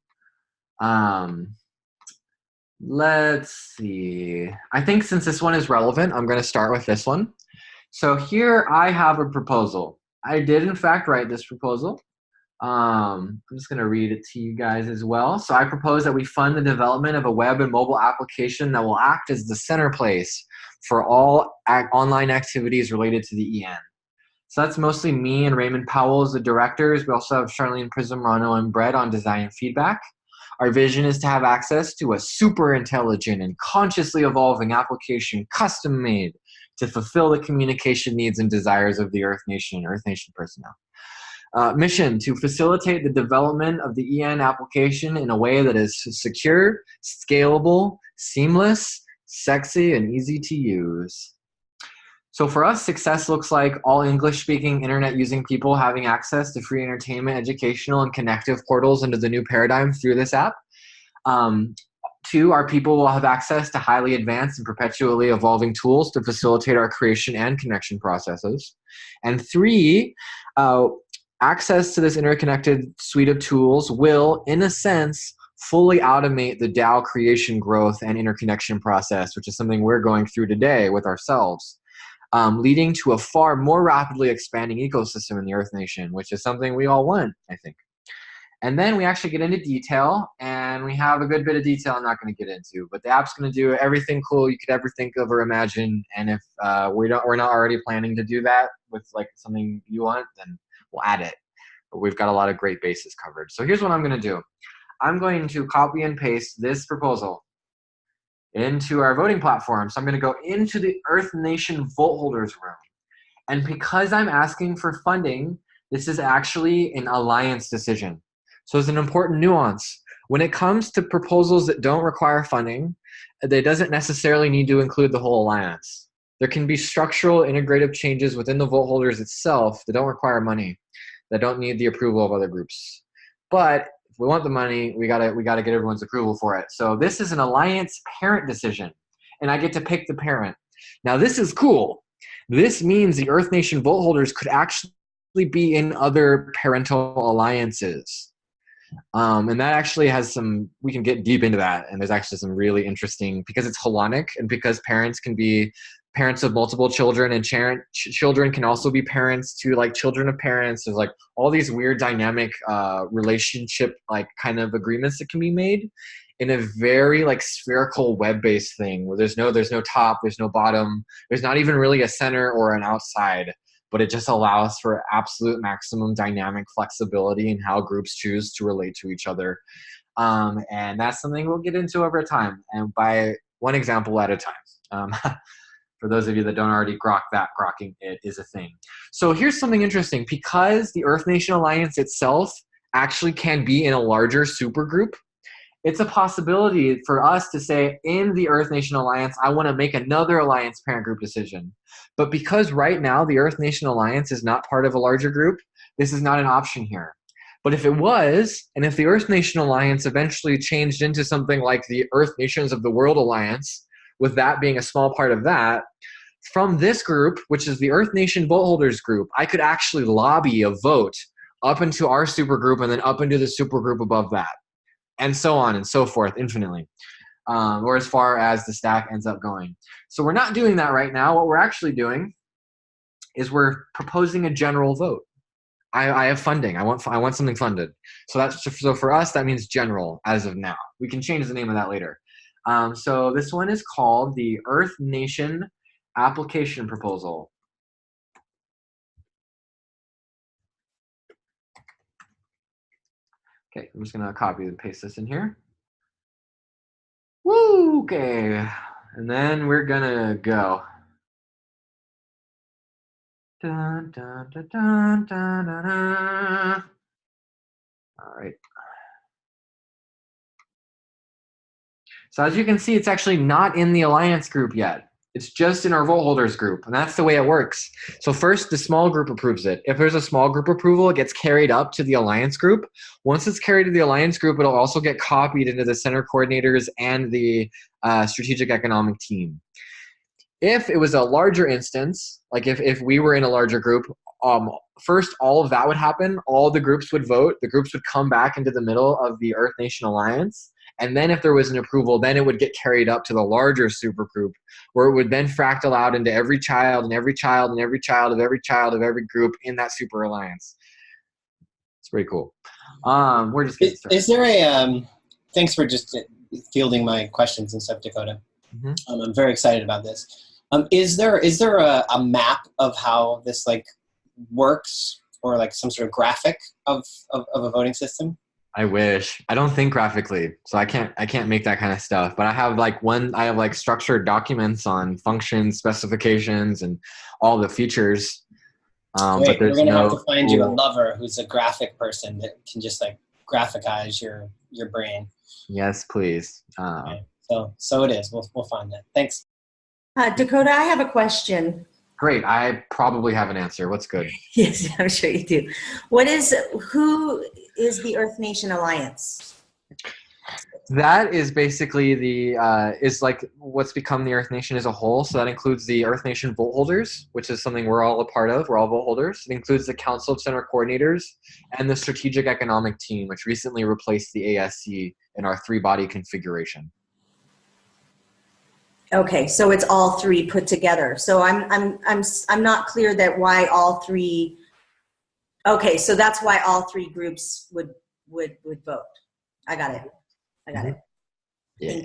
Let's see. I think since this one is relevant, I'm going to start with this one. So here I have a proposal. I did, in fact, write this proposal. I'm just going to read it to you guys as well. So I propose that we fund the development of a web and mobile application that will act as the center place for all online activities related to the EN. So that's mostly me and Raymond Powell as the directors. We also have Charlene Prism, Rano, and Brett on design and feedback. Our vision is to have access to a super intelligent and consciously evolving application custom made to fulfill the communication needs and desires of the Earth Nation and Earth Nation personnel. Mission to facilitate the development of the EN application in a way that is secure, scalable, seamless, sexy, and easy to use. So for us, success looks like all English-speaking internet-using people having access to free entertainment, educational, and connective portals into the new paradigm through this app. 2, our people will have access to highly advanced and perpetually evolving tools to facilitate our creation and connection processes. And 3, access to this interconnected suite of tools will, in a sense, fully automate the DAO creation, growth, and interconnection process, which is something we're going through today with ourselves, leading to a far more rapidly expanding ecosystem in the Earth Nation, which is something we all want, I think. And then we actually get into detail, and we have a good bit of detail I'm not going to get into, but the app's going to do everything cool you could ever think of or imagine. And if we're not already planning to do that with like something you want, then we'll add it. But we've got a lot of great bases covered. So here's what I'm going to do. I'm going to copy and paste this proposal into our voting platform. So I'm going to go into the Earth Nation Vote Holders room. And because I'm asking for funding, this is actually an alliance decision. So there's an important nuance. When it comes to proposals that don't require funding, it doesn't necessarily need to include the whole alliance. There can be structural integrative changes within the vote holders itself that don't require money, that don't need the approval of other groups. But if we want the money, we gotta get everyone's approval for it. So this is an alliance parent decision, and I get to pick the parent. Now this is cool. This means the Earth Nation vote holders could actually be in other parental alliances. And that actually has some, we can get deep into that. And there's actually some really interesting, because it's holonic and because parents can be parents of multiple children, and children can also be parents to like children of parents. There's like all these weird dynamic relationship like kind of agreements that can be made in a very like spherical web-based thing where there's no top, there's no bottom, there's not even really a center or an outside, but it just allows for absolute maximum dynamic flexibility in how groups choose to relate to each other. And that's something we'll get into over time, and by one example at a time. For those of you that don't already grok that, grokking it is a thing. So here's something interesting. Because the Earth Nation Alliance itself actually can be in a larger supergroup, it's a possibility for us to say, in the Earth Nation Alliance, I want to make another alliance parent group decision. But because right now the Earth Nation Alliance is not part of a larger group, this is not an option here. But if it was, and if the Earth Nation Alliance eventually changed into something like the Earth Nations of the World Alliance, with that being a small part of that, from this group, which is the Earth Nation Vote Holders group, I could actually lobby a vote up into our supergroup and then up into the supergroup above that, and so on and so forth infinitely, or as far as the stack ends up going. So we're not doing that right now. What we're actually doing is we're proposing a general vote. I have funding. I want something funded. So for us, that means general as of now. We can change the name of that later. So this one is called the Earth Nation Application Proposal. Okay, I'm just gonna copy and paste this in here. Woo, okay. And then we're gonna go. Dun, dun, dun, dun, dun, dun, dun. All right. So as you can see, it's actually not in the alliance group yet. It's just in our vote holders group, and that's the way it works. So first, the small group approves it. If there's a small group approval, it gets carried up to the alliance group. Once it's carried to the alliance group, it'll also get copied into the center coordinators and the strategic economic team. If it was a larger instance, like if we were in a larger group, first all of that would happen. All the groups would vote. The groups would come back into the middle of the Earth Nation Alliance. And then if there was an approval, then it would get carried up to the larger supergroup, where it would then fractal out into every child and every child and every child of every child of every group in that super alliance. It's pretty cool. We're just getting started. Is there a thanks for just fielding my questions and stuff, Dakota. Mm-hmm. I'm very excited about this. Is there a map of how this like works, or like some sort of graphic of a voting system? I wish. I don't think graphically, so I can't make that kind of stuff. But I have like structured documents on functions, specifications, and all the features. But there's we're gonna have to find you a lover who's a graphic person that can just like graphicize your brain. Yes, please. Okay. So it is. We'll find that. Thanks. Dakota, I have a question. Great. I probably have an answer. What's good? Yes, I'm sure you do. Who is the Earth Nation Alliance? That is basically is like what's become the Earth Nation as a whole. So that includes the Earth Nation vote holders, which is something we're all a part of. We're all vote holders. It includes the Council of Center Coordinators and the Strategic Economic Team, which recently replaced the ASC in our 3-body configuration. Okay, so it's all 3 put together. So I'm not clear that why all 3. Okay, so that's why all 3 groups would vote. I got it. Yeah.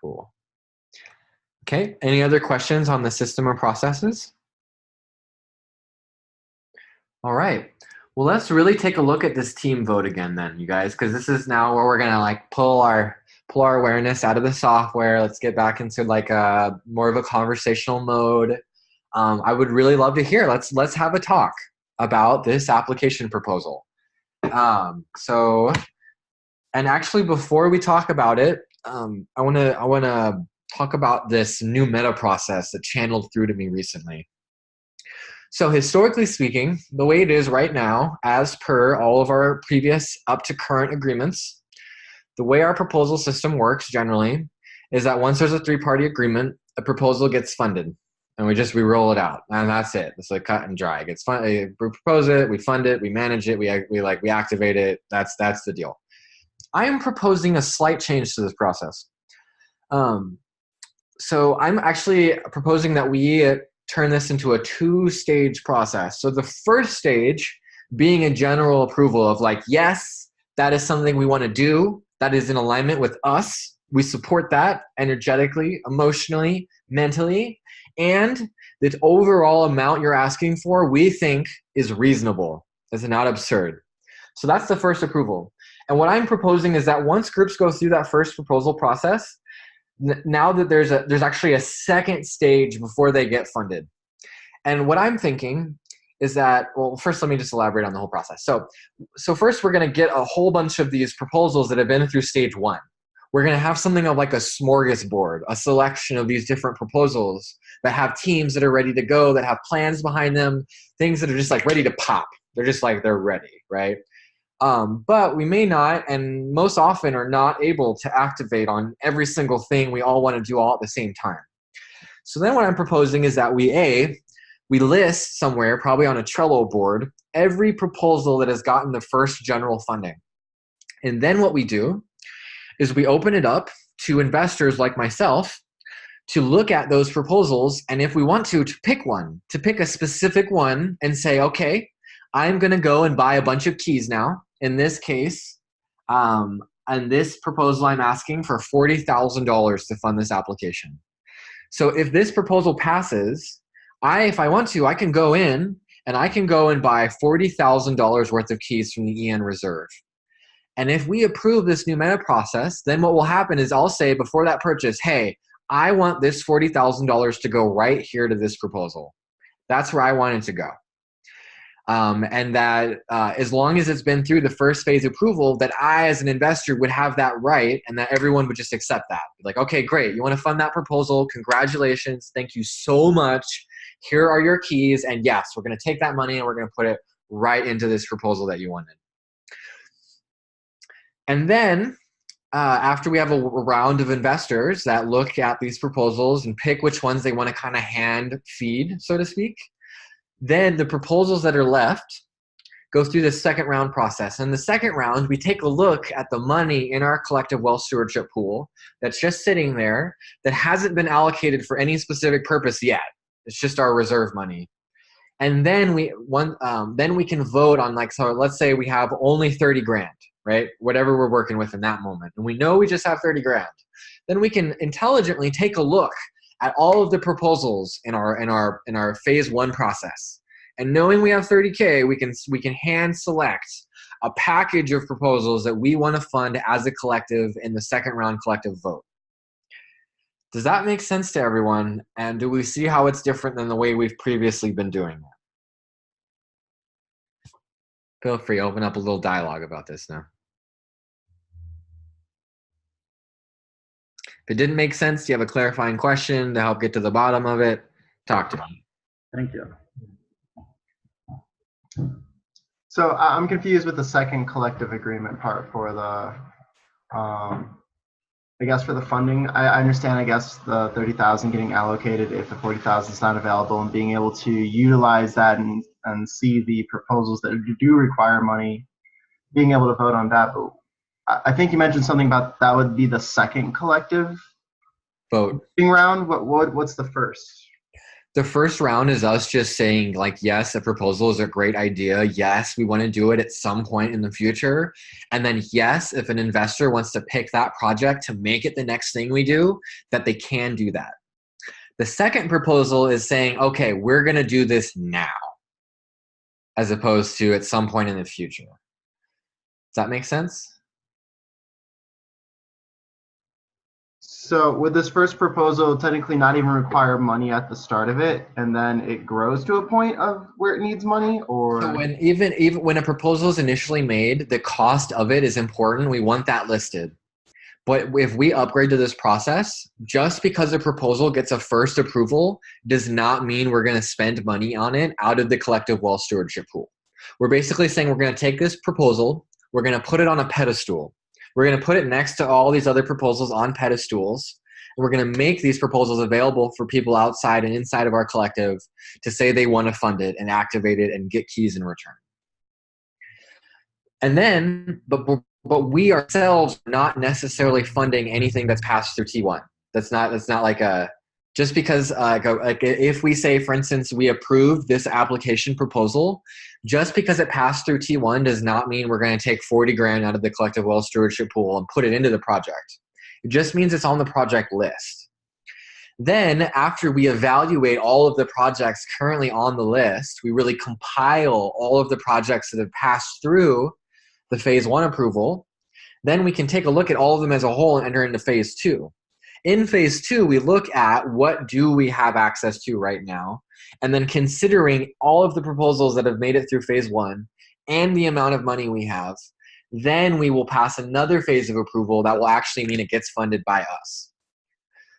Cool. Okay. Any other questions on the system or processes? All right. Well, let's really take a look at this team vote again then, you guys, because this is now where we're gonna like pull our awareness out of the software. Let's get back into like a more of a conversational mode. I would really love to hear. Let's have a talk about this application proposal. And actually, before we talk about it, I wanna talk about this new meta process that channeled through to me recently. So historically speaking, the way it is right now, as per all of our previous up to current agreements, the way our proposal system works generally is that once there's a 3-party agreement, a proposal gets funded, and we roll it out, and that's it. It's like cut and dry. It gets funded. We propose it, we fund it, we manage it, we activate it. That's the deal. I am proposing a slight change to this process. So I'm actually proposing that we turn this into a 2-stage process. So the first stage being a general approval of like, yes, that is something we want to do. That is in alignment with us. We support that energetically, emotionally, mentally, and the overall amount you're asking for, we think is reasonable. It's not absurd. So that's the first approval. And what I'm proposing is that once groups go through that first proposal process, now that there's actually a second stage before they get funded. And what I'm thinking is that, well, first let me just elaborate on the whole process. So first we're going to get a whole bunch of these proposals that have been through stage 1. We're going to have something of like a smorgasbord, a selection of these different proposals that have teams that are ready to go, that have plans behind them, things that are just like ready to pop. They're just like, they're ready, right? But we may not, and most often are not able to activate on every single thing we all want to do all at the same time. So then what I'm proposing is that we list somewhere, probably on a Trello board, every proposal that has gotten the first general funding. And then what we do is we open it up to investors like myself to look at those proposals, and if we want to pick one, to pick a specific one and say, okay, I'm going to go and buy a bunch of keys now. In this case, and this proposal, I'm asking for $40,000 to fund this application. So if this proposal passes, if I want to, I can go in and I can go and buy $40,000 worth of keys from the EN Reserve. And if we approve this new meta process, then what will happen is I'll say before that purchase, hey, I want this $40,000 to go right here to this proposal. That's where I want it to go. And that as long as it's been through the first phase approval, that I as an investor would have that right, and that everyone would just accept that. Like, okay, great, you want to fund that proposal, congratulations, thank you so much, here are your keys, and yes, we're going to take that money and we're going to put it right into this proposal that you wanted. And then after we have a round of investors that look at these proposals and pick which ones they want to kind of hand feed, so to speak, then the proposals that are left go through the second round process. In the second round, we take a look at the money in our collective wealth stewardship pool that's just sitting there that hasn't been allocated for any specific purpose yet. It's just our reserve money. And then we can vote on, like, so let's say we have only 30 grand, right? Whatever we're working with in that moment. And we know we just have 30 grand. Then we can intelligently take a look at all of the proposals in our phase 1 process. And knowing we have 30K, we can hand select a package of proposals that we want to fund as a collective in the second round collective vote. Does that make sense to everyone? And do we see how it's different than the way we've previously been doing that? Feel free, open up a little dialogue about this now. If it didn't make sense, do you have a clarifying question to help get to the bottom of it? Talk to me. Thank you. So I'm confused with the second collective agreement part for I guess for the funding, I understand, I guess, the 30,000 getting allocated if the 40,000 is not available, and being able to utilize that and see the proposals that do require money, being able to vote on that. But I think you mentioned something about that would be the second collective Vote. round. What's the first? The first round is us just saying, like, yes, a proposal is a great idea. Yes, we want to do it at some point in the future. And then, yes, if an investor wants to pick that project to make it the next thing we do, that they can do that. The second proposal is saying, okay, we're going to do this now, as opposed to at some point in the future. Does that make sense? So would this first proposal technically not even require money at the start of it, and then it grows to a point of where it needs money? Or so when even when a proposal is initially made, the cost of it is important. We want that listed. But if we upgrade to this process, just because a proposal gets a first approval does not mean we're going to spend money on it out of the collective wealth stewardship pool. We're basically saying we're going to take this proposal, we're going to put it on a pedestal. We're going to put it next to all these other proposals on pedestals. And we're going to make these proposals available for people outside and inside of our collective to say they want to fund it and activate it and get keys in return. And then, but we ourselves are not necessarily funding anything that's passed through T1. That's not like a, just because like if we say, for instance, we approved this application proposal, just because it passed through T1 does not mean we're going to take 40 grand out of the collective wealth stewardship pool and put it into the project. It just means it's on the project list. Then after we evaluate all of the projects currently on the list, we really compile all of the projects that have passed through the phase 1 approval. Then we can take a look at all of them as a whole and enter into phase 2. In phase 2, we look at what do we have access to right now, and then considering all of the proposals that have made it through phase 1 and the amount of money we have, then we will pass another phase of approval that will actually mean it gets funded by us.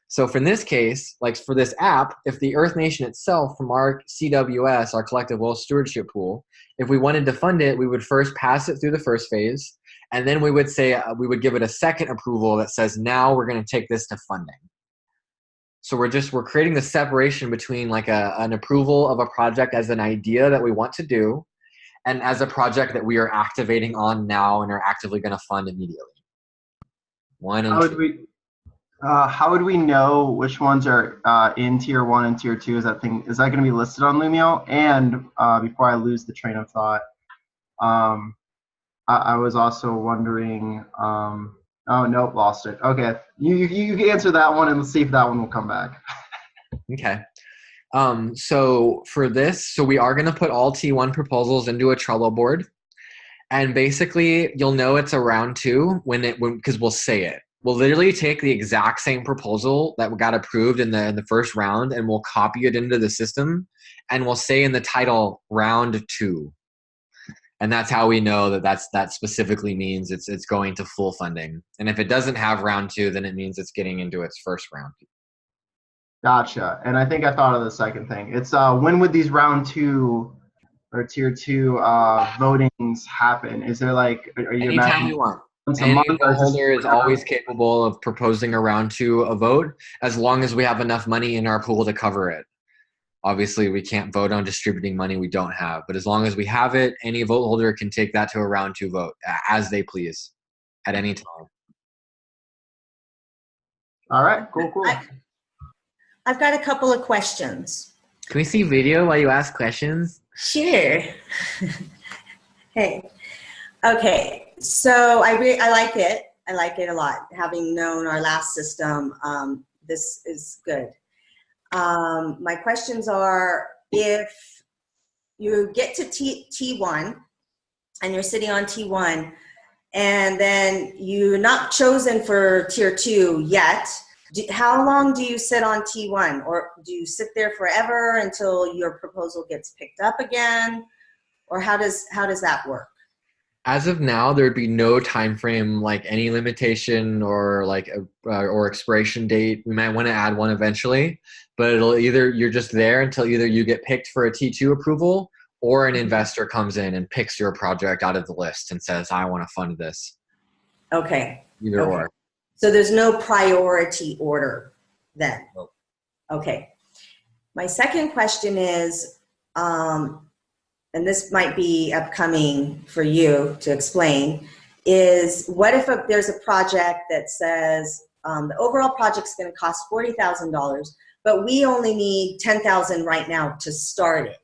So for this case, like for this app, if the Earth Nation itself from our CWS, our collective wealth stewardship pool, if we wanted to fund it, we would first pass it through the first phase, and then we would say we would give it a second approval that says now we're going to take this to funding. So we're creating the separation between like an approval of a project as an idea that we want to do, and as a project that we are activating on now and are actively going to fund immediately. How would we know which ones are in tier 1 and tier 2? Is that going to be listed on Lumio? And before I lose the train of thought, I was also wondering. Oh nope, lost it. Okay, you can answer that one and let's see if that one will come back. Okay. So for this, we are going to put all T1 proposals into a Trello board, and basically you'll know it's a round 2 because we'll say it. We'll literally take the exact same proposal that got approved in the first round, and we'll copy it into the system, and we'll say in the title round 2, and that's how we know that specifically means it's going to full funding. And if it doesn't have round 2, then it means it's getting into its first round. Gotcha. And I think I thought of the second thing. It's when would these round 2 or tier 2 votings happen? Is there like, are you anytime you want? Any vote holder is always capable of proposing a round 2 a vote, as long as we have enough money in our pool to cover it. Obviously, we can't vote on distributing money we don't have, but as long as we have it, any vote holder can take that to a round 2 vote as they please at any time. All right, cool. I've got a couple of questions. Can we see video while you ask questions? Sure. Hey. Okay, so I like it. I like it a lot. Having known our last system, this is good. My questions are, if you get to T1 and you're sitting on T1 and then you're not chosen for tier 2 yet, how long do you sit on T1? Or do you sit there forever until your proposal gets picked up again? Or how does that work? As of now, there'd be no time frame, like any limitation or like or expiration date. We might want to add one eventually, but you're just there until either you get picked for a T2 approval or an investor comes in and picks your project out of the list and says, I want to fund this. Okay. Either Okay. or. So there's no priority order then? Nope. Okay. My second question is, and this might be upcoming for you to explain, is what if there's a project that says the overall project's going to cost $40,000, but we only need $10,000 right now to start it?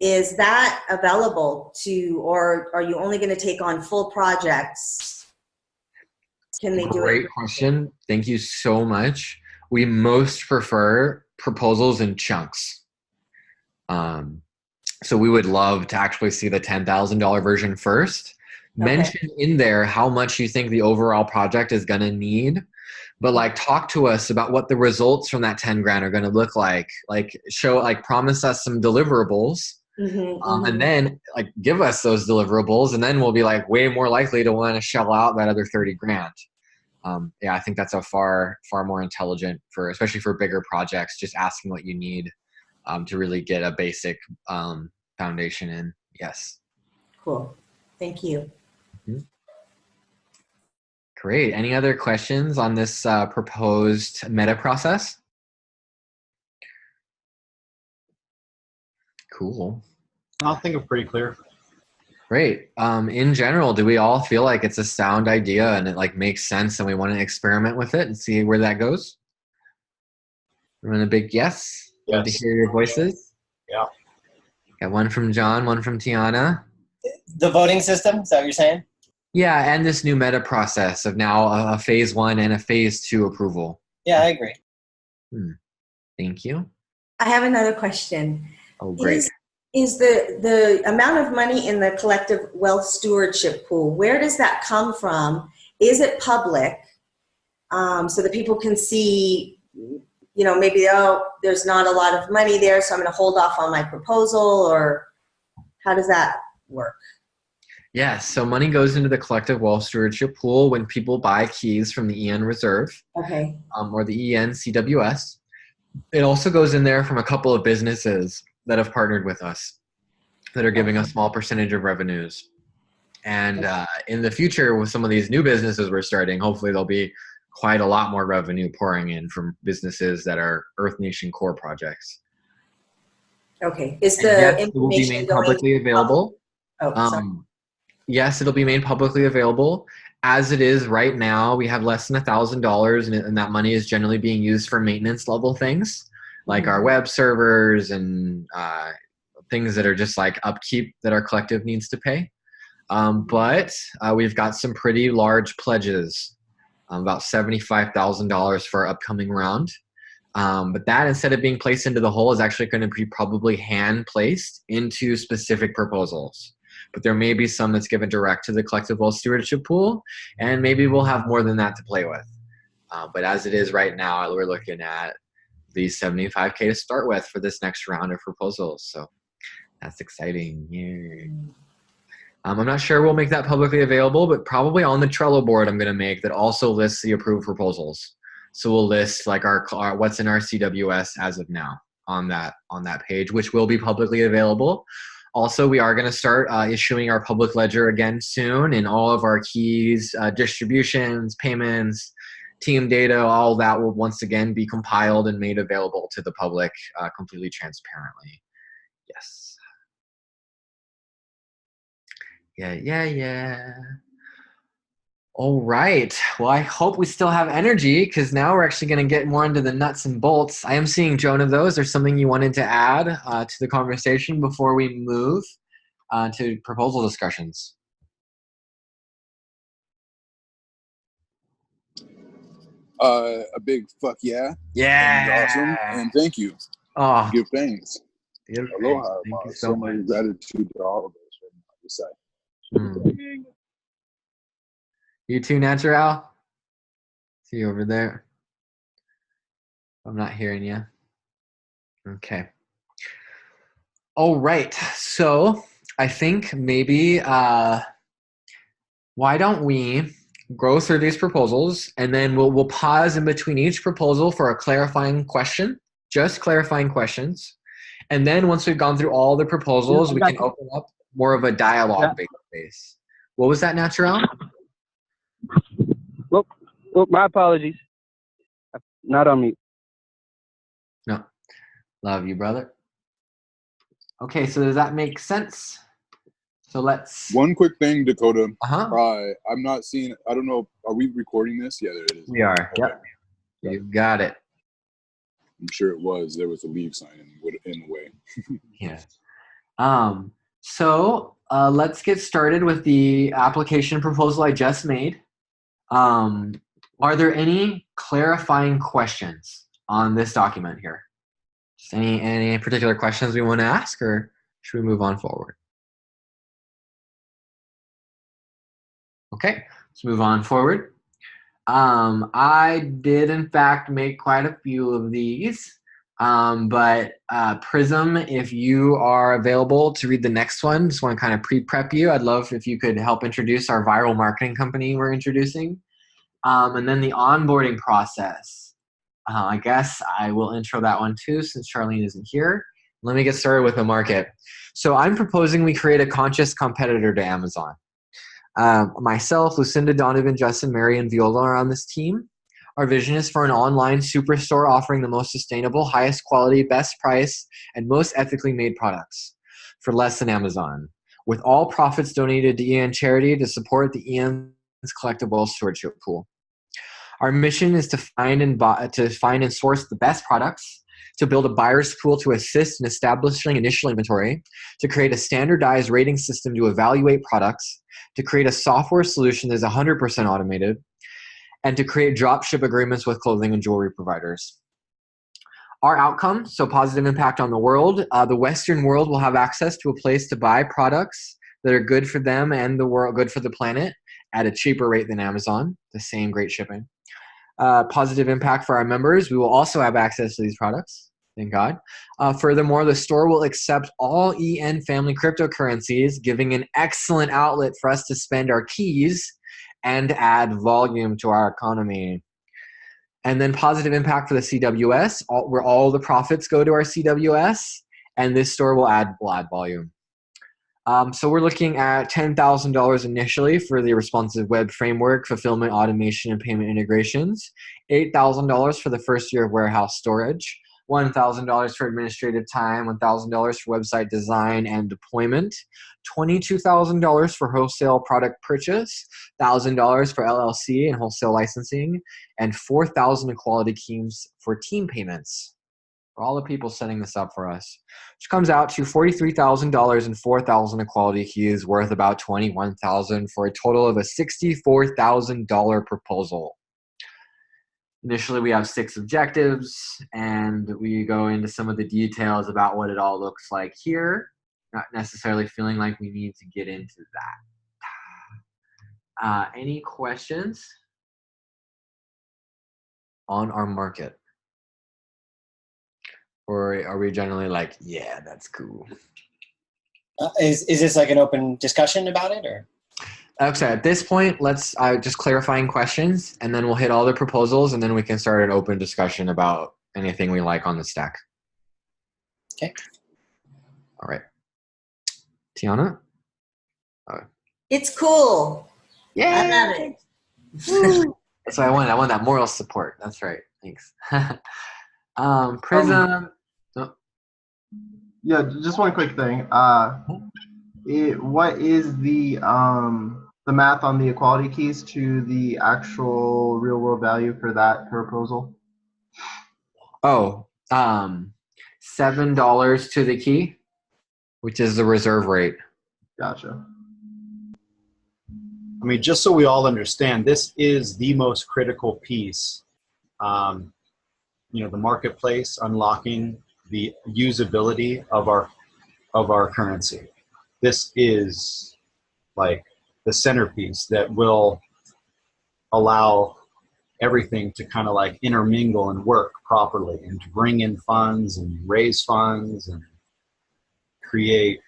Is that available to, or are you only going to take on full projects? Can they do it? Great question. Thank you so much. We most prefer proposals in chunks. So we would love to actually see the $10,000 version first. Okay. Mention in there how much you think the overall project is going to need, but like talk to us about what the results from that 10 grand are going to look like show, like promise us some deliverables. And then like give us those deliverables, and then we'll be like way more likely to want to shell out that other 30 grand. Yeah, I think that's a far more intelligent, for especially for bigger projects, just asking what you need to really get a basic foundation in. Yes. Cool. Thank you. Great. Any other questions on this proposed meta process? Cool. I think I'm pretty clear. Great. In general, do we all feel like it's a sound idea and it like makes sense and we want to experiment with it and see where that goes? Everyone a big yes? Love to Yes. hear your voices. Yeah. Got one from John, one from Tiana. The voting system, is that what you're saying? Yeah, and this new meta process of now a phase 1 and a phase 2 approval. Yeah, I agree. Thank you. I have another question. Oh, great. Is the amount of money in the collective wealth stewardship pool, where does that come from? Is it public so that people can see, maybe, there's not a lot of money there, so I'm going to hold off on my proposal, or how does that work? Yes, so money goes into the collective wealth stewardship pool when people buy keys from the EN Reserve, Okay. or the EN CWS. It also goes in there from a couple of businesses that have partnered with us that are giving a small percentage of revenues. And in the future, with some of these new businesses we're starting, hopefully there'll be quite a lot more revenue pouring in from businesses that are Earth Nation core projects. Okay. Is the yes, information it will be made publicly available. Yes, it'll be made publicly available. As it is right now, we have less than $1,000, and that money is generally being used for maintenance level things, like our web servers and things that are just like upkeep that our collective needs to pay. But we've got some pretty large pledges, about $75,000 for our upcoming round. But that, instead of being placed into the hole, is actually going to be probably hand placed into specific proposals. But there may be some that's given direct to the collective wealth stewardship pool, and maybe we'll have more than that to play with. But as it is right now, we're looking at the $75K to start with for this next round of proposals. So that's exciting. Yeah. I'm not sure we'll make that publicly available, but probably on the Trello board I'm going to make that also lists the approved proposals. So we'll list like our what's in our CWS as of now on that page, which will be publicly available. Also, we are going to start issuing our public ledger again soon, and all of our keys, distributions, payments, team data, all that will once again be compiled and made available to the public completely transparently. Yes. Yeah. All right. Well, I hope we still have energy, because now we're actually going to get more into the nuts and bolts. I am seeing Jonah, though. Is there something you wanted to add to the conversation before we move to proposal discussions? A big fuck yeah. Yeah. Awesome. And thank you. Oh, give thanks. Aloha. Thank you so much. Much gratitude to all of us right now. This side. You too, Natural? See you over there. I'm not hearing you. Okay. All right. So I think maybe why don't we go through these proposals, and then we'll pause in between each proposal for a clarifying question, just clarifying questions. And then once we've gone through all the proposals, we can open up more of a dialogue-based space. What was that, Natural? Oh, my apologies. Not on mute. No. Love you, brother. Okay, so does that make sense? So let's... One quick thing, Dakota. Uh-huh. I'm not seeing, I don't know, are we recording this? Yeah, there it is. We are. Okay. Yep. You got it. I'm sure it was. There was a leave sign in the way. Yeah. So let's get started with the application proposal I just made. Are there any clarifying questions on this document here? Just any particular questions we want to ask, or should we move on forward? Okay, let's move on forward. I did, in fact, make quite a few of these. But Prism, if you are available to read the next one, just want to kind of pre-prep you. I'd love if you could help introduce our viral marketing company we're introducing. And then the onboarding process. I guess I will intro that one too, since Charlene isn't here. Let me get started with the market. So I'm proposing we create a conscious competitor to Amazon. Myself, Lucinda, Donovan, Justin, Mary, and Viola are on this team. Our vision is for an online superstore offering the most sustainable, highest quality, best price, and most ethically made products for less than Amazon, with all profits donated to EN Charity to support the EN's collectible stewardship pool. Our mission is to find and source the best products, to build a buyer's pool to assist in establishing initial inventory, to create a standardized rating system to evaluate products, to create a software solution that is 100% automated, and to create dropship agreements with clothing and jewelry providers. Our outcome, so positive impact on the world. The Western world will have access to a place to buy products that are good for them and the world, good for the planet, at a cheaper rate than Amazon, the same great shipping. Positive impact for our members. We will also have access to these products. Thank God. Furthermore, the store will accept all EN family cryptocurrencies, giving an excellent outlet for us to spend our keys and add volume to our economy. And then positive impact for the CWS, where all the profits go to our CWS, and this store will add volume. So we're looking at $10,000 initially for the responsive web framework, fulfillment, automation, and payment integrations, $8,000 for the first year of warehouse storage, $1,000 for administrative time, $1,000 for website design and deployment, $22,000 for wholesale product purchase, $1,000 for LLC and wholesale licensing, and $4,000 in quality keys for team payments. For all the people setting this up for us, which comes out to $43,000 and $4,000 equality keys, worth about $21,000 for a total of a $64,000 proposal. Initially, we have 6 objectives, and we go into some of the details about what it all looks like here. Not necessarily feeling like we need to get into that. Any questions on our market? Or are we generally like, yeah, that's cool? Is this like an open discussion about it, or? Okay, at this point, let's just clarifying questions, and then we'll hit all the proposals, and then we can start an open discussion about anything we like on the stack. Okay. All right. Tiana? It's cool. Yeah. I love it. That's what I want. I want that moral support. That's right. Thanks. Prism. Yeah, just one quick thing. What is the math on the equality keys to the actual real world value for that proposal? Oh, $7 to the key, which is the reserve rate. Gotcha. I mean, just so we all understand, this is the most critical piece. The marketplace, unlocking the usability of our currency. This is like the centerpiece that will allow everything to kind of like intermingle and work properly, and to bring in funds and raise funds and create,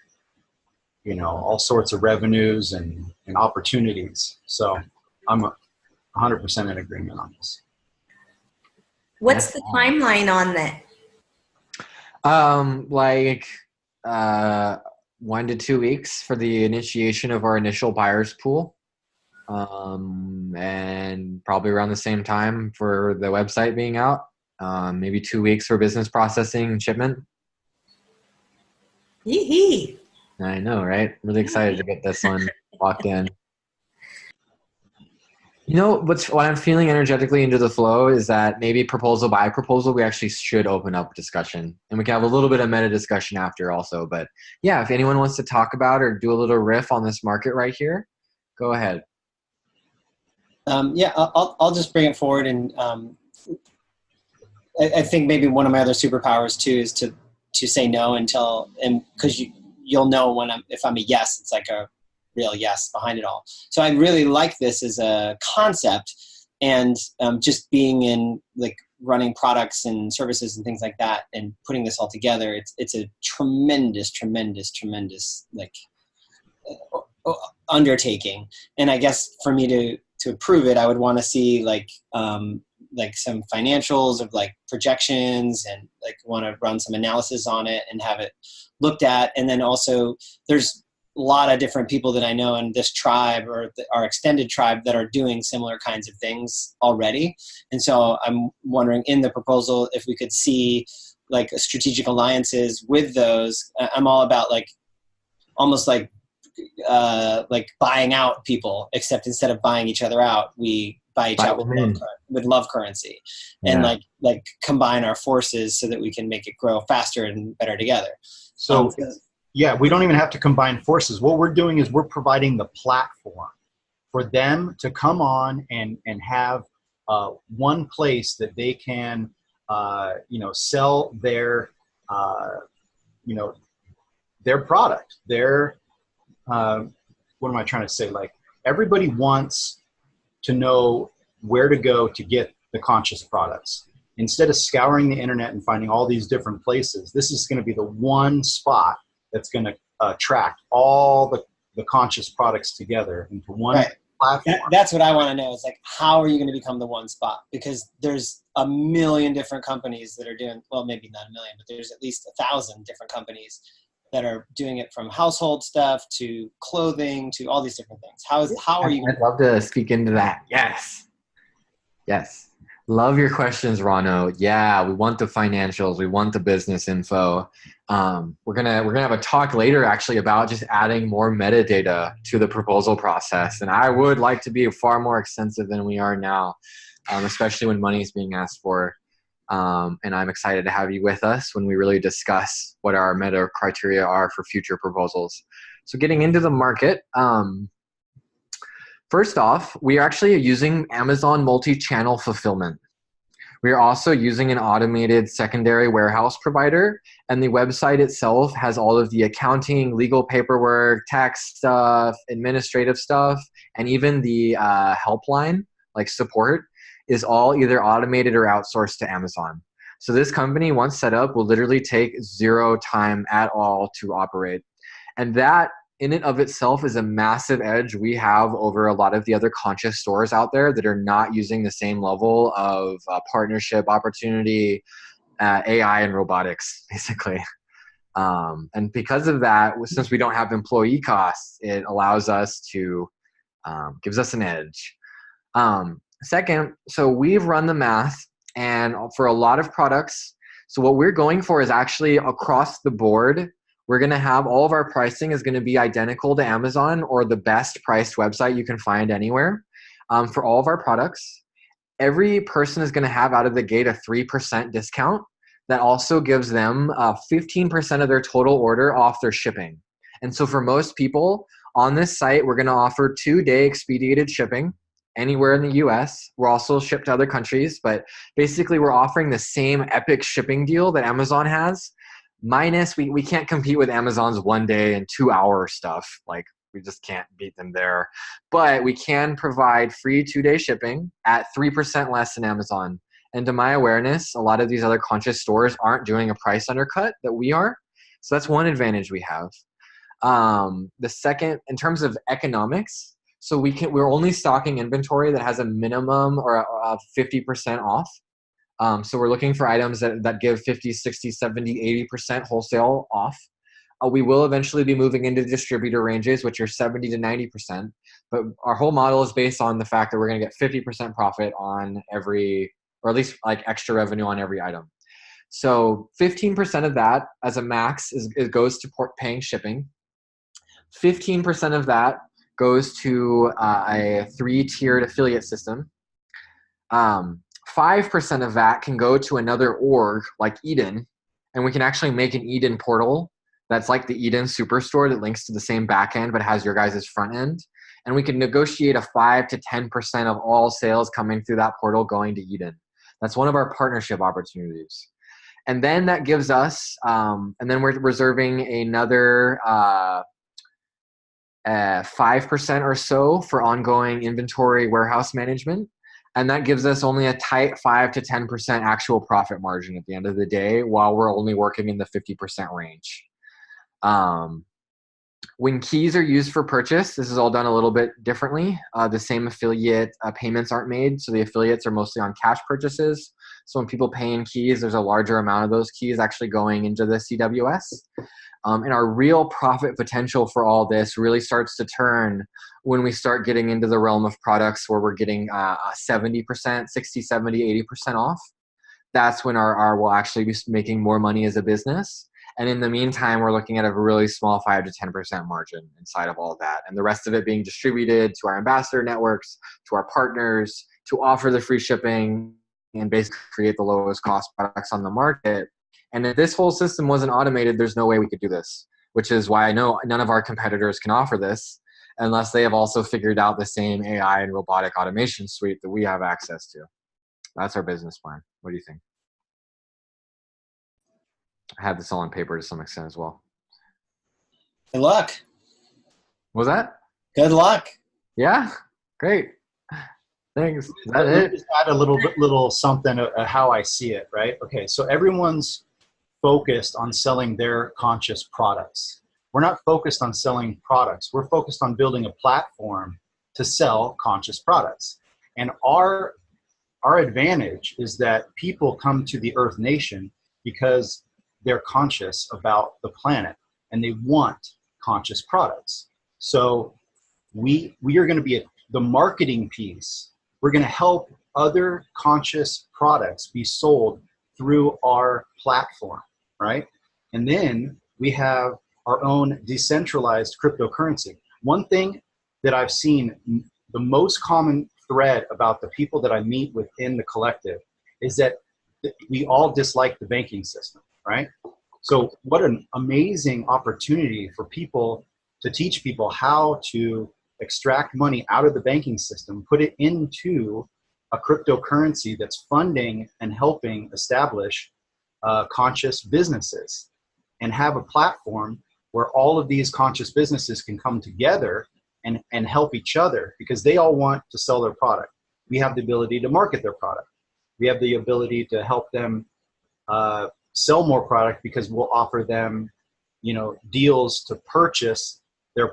all sorts of revenues and opportunities. So I'm 100% in agreement on this. What's the timeline on that? 1 to 2 weeks for the initiation of our initial buyers pool. and probably around the same time for the website being out. Maybe 2 weeks for business processing and shipment. Yee-hee. I know, right? Really excited to get this one locked in. You know, what I'm feeling energetically into the flow is that maybe proposal by proposal, we actually should open up discussion, and we can have a little bit of meta discussion after also. But yeah, if anyone wants to talk about or do a little riff on this market right here, go ahead. Yeah, I'll just bring it forward, and I think maybe one of my other superpowers too is to say no until, and because you'll know when if I'm a yes, it's like a real yes behind it all. So I really like this as a concept, and just being in like running products and services and things like that, and putting this all together, it's a tremendous like undertaking. And I guess for me to approve it, I would want to see like some financials of like projections, and like want to run some analysis on it and have it looked at. And then also there's a lot of different people that I know in this tribe or our extended tribe that are doing similar kinds of things already. And so I'm wondering in the proposal if we could see like strategic alliances with those. I'm all about like almost like buying out people, except instead of buying each other out, we buy each out with love currency, and like combine our forces so that we can make it grow faster and better together. So yeah, we don't even have to combine forces. What we're doing is we're providing the platform for them to come on and have one place that they can, sell their, their product, their, what am I trying to say? Like everybody wants to know where to go to get the conscious products. Instead of scouring the internet and finding all these different places, this is going to be the one spot that's going to attract all the conscious products together into one platform. That's what I want to know. Is like, how are you going to become the one spot? Because there's a million different companies that are doing, well, maybe not a million, but there's at least 1,000 different companies that are doing it, from household stuff to clothing to all these different things. How are you? I'd love to speak into that. Yes. Love your questions, Rano. Yeah, we want the financials. We want the business info. We're gonna have a talk later actually about just adding more metadata to the proposal process. And I would like to be far more extensive than we are now, especially when money is being asked for. And I'm excited to have you with us when we really discuss what our meta criteria are for future proposals. So getting into the market, first off, we are actually using Amazon multi-channel fulfillment. We are also using an automated secondary warehouse provider, and the website itself has all of the accounting, legal paperwork, tax stuff, administrative stuff, and even the helpline, like support, is all either automated or outsourced to Amazon. So this company, once set up, will literally take 0 time at all to operate. And that in and of itself is a massive edge we have over a lot of the other conscious stores out there that are not using the same level of partnership opportunity, AI and robotics, basically. And because of that, since we don't have employee costs, it allows us to, gives us an edge. Second, so we've run the math, and for a lot of products, so what we're going for is actually across the board. We're going to have all of our pricing is going to be identical to Amazon or the best priced website you can find anywhere for all of our products. Every person is going to have out of the gate a 3% discount that also gives them 15% of their total order off their shipping. And so for most people on this site, we're going to offer 2-day expedited shipping anywhere in the US. We're also shipped to other countries, but basically we're offering the same epic shipping deal that Amazon has. Minus, we can't compete with Amazon's 1 day and 2 hour stuff. Like, we just can't beat them there. But we can provide free 2-day shipping at 3% less than Amazon. And to my awareness, a lot of these other conscious stores aren't doing a price undercut that we are. So that's one advantage we have. The second, in terms of economics, so we're only stocking inventory that has a minimum or a 50% off. So we're looking for items that give 50, 60, 70, 80% wholesale off. We will eventually be moving into distributor ranges, which are 70 to 90%. But our whole model is based on the fact that we're going to get 50% profit on every, or at least like extra revenue on every item. So 15% of that as a max it goes to paying shipping. 15% of that goes to a 3-tiered affiliate system. 5% of that can go to another org like Eden, and we can actually make an Eden portal that's like the Eden Superstore that links to the same backend but has your guys' front end. And we can negotiate a 5 to 10% of all sales coming through that portal going to Eden. That's one of our partnership opportunities. And then that gives us, and then we're reserving another 5% or so for ongoing inventory warehouse management. And that gives us only a tight 5 to 10% actual profit margin at the end of the day, while we're only working in the 50% range. When keys are used for purchase, this is all done a little bit differently. The same affiliate payments aren't made, so the affiliates are mostly on cash purchases. So when people pay in keys, there's a larger amount of those keys actually going into the CWS. And our real profit potential for all this really starts to turn when we start getting into the realm of products where we're getting 70%, 60, 70, 80% off. That's when we'll actually be making more money as a business. And in the meantime, we're looking at a really small 5 to 10% margin inside of all of that. And the rest of it being distributed to our ambassador networks, to our partners, to offer the free shipping and basically create the lowest cost products on the market. And if this whole system wasn't automated, there's no way we could do this, which is why I know none of our competitors can offer this unless they have also figured out the same AI and robotic automation suite that we have access to. That's our business plan. What do you think? I have this all on paper to some extent as well. Good luck. Was that? Good luck. Yeah, great. Thanks. Is that Let me it? just add a little something how I see it, right? Okay, so everyone's focused on selling their conscious products. We're not focused on selling products. We're focused on building a platform to sell conscious products. And our advantage is that people come to the Earth Nation because they're conscious about the planet and they want conscious products. So we are going to be the marketing piece. We're going to help other conscious products be sold through our platform, right? And then we have our own decentralized cryptocurrency. One thing that I've seen, the most common thread about the people that I meet within the collective is that we all dislike the banking system, right? So what an amazing opportunity for people to teach people how to extract money out of the banking system, put it into a cryptocurrency that's funding and helping establish conscious businesses, and have a platform where all of these conscious businesses can come together and help each other because they all want to sell their product. We have the ability to market their product. We have the ability to help them sell more product because we'll offer them, deals to purchase their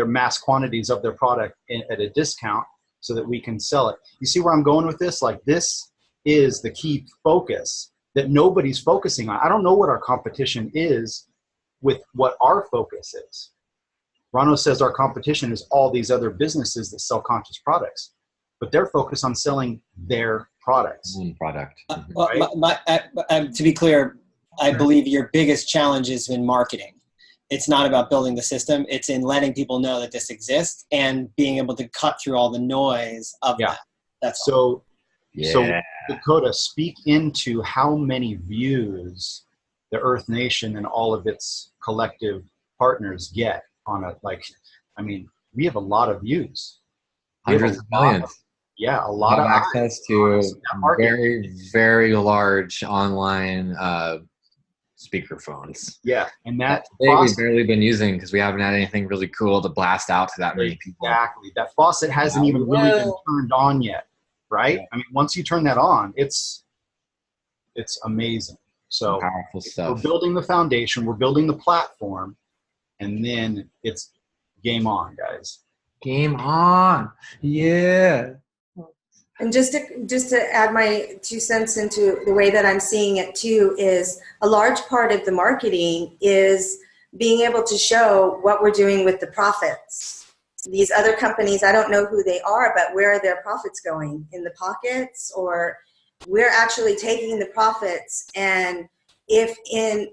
mass quantities of their product at a discount so that we can sell it. You see where I'm going with this? Like, this is the key focus that nobody's focusing on. I don't know what our competition is with what our focus is. Rano says our competition is all these other businesses that sell conscious products, but they're focused on selling their products. Product. Right? To be clear, I believe your biggest challenge is in marketing. It's not about building the system. It's in letting people know that this exists and being able to cut through all the noise of that. That's all. So Dakota, speak into how many views the Earth Nation and all of its collective partners get on we have a lot of views. Hundreds of millions. A lot of access to very, very large online speakerphones. Yeah, and that we've barely been using because we haven't had anything really cool to blast out to that many people. Exactly. That faucet hasn't even really been turned on yet, right? Yeah. I mean, once you turn that on, it's amazing. So powerful stuff. We're building the foundation, we're building the platform, and then it's game on, guys. Game on. Yeah. And just to add my 2 cents into the way that I'm seeing it too, is a large part of the marketing is being able to show what we're doing with the profits. these other companies, I don't know who they are, but where are their profits going? In the pockets? Or we're actually taking the profits, and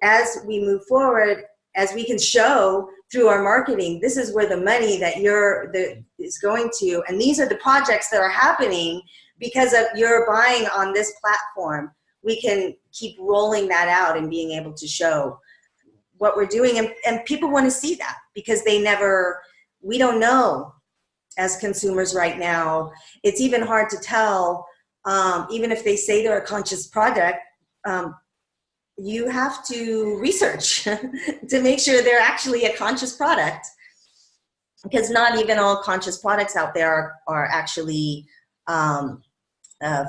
as we move forward, as we can show through our marketing, this is where the money that is going to, and these are the projects that are happening because of your buying on this platform. We can keep rolling that out and being able to show what we're doing, and people want to see that because we don't know as consumers right now. It's even hard to tell, even if they say they're a conscious product, you have to research to make sure they're actually a conscious product, because not even all conscious products out there are actually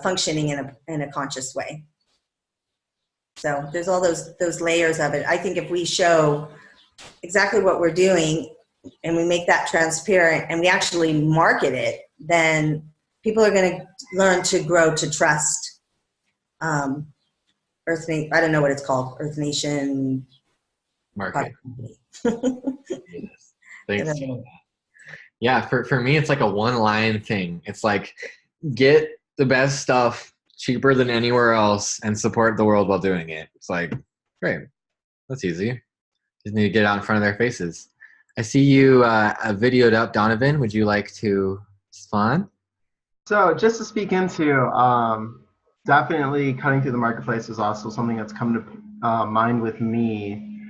functioning in a conscious way. So there's all those layers of it. I think if we show exactly what we're doing and we make that transparent and we actually market it, then people are going to learn to grow to trust Earth Nation. I don't know what it's called. Earth Nation Market. Yes. Thanks. Yeah, for me, it's like a one-line thing. It's like, get the best stuff cheaper than anywhere else and support the world while doing it. It's like, great. That's easy. Just need to get it out in front of their faces. I see you videoed up, Donovan. Would you like to respond? So just to speak into, definitely cutting through the marketplace is also something that's come to mind with me,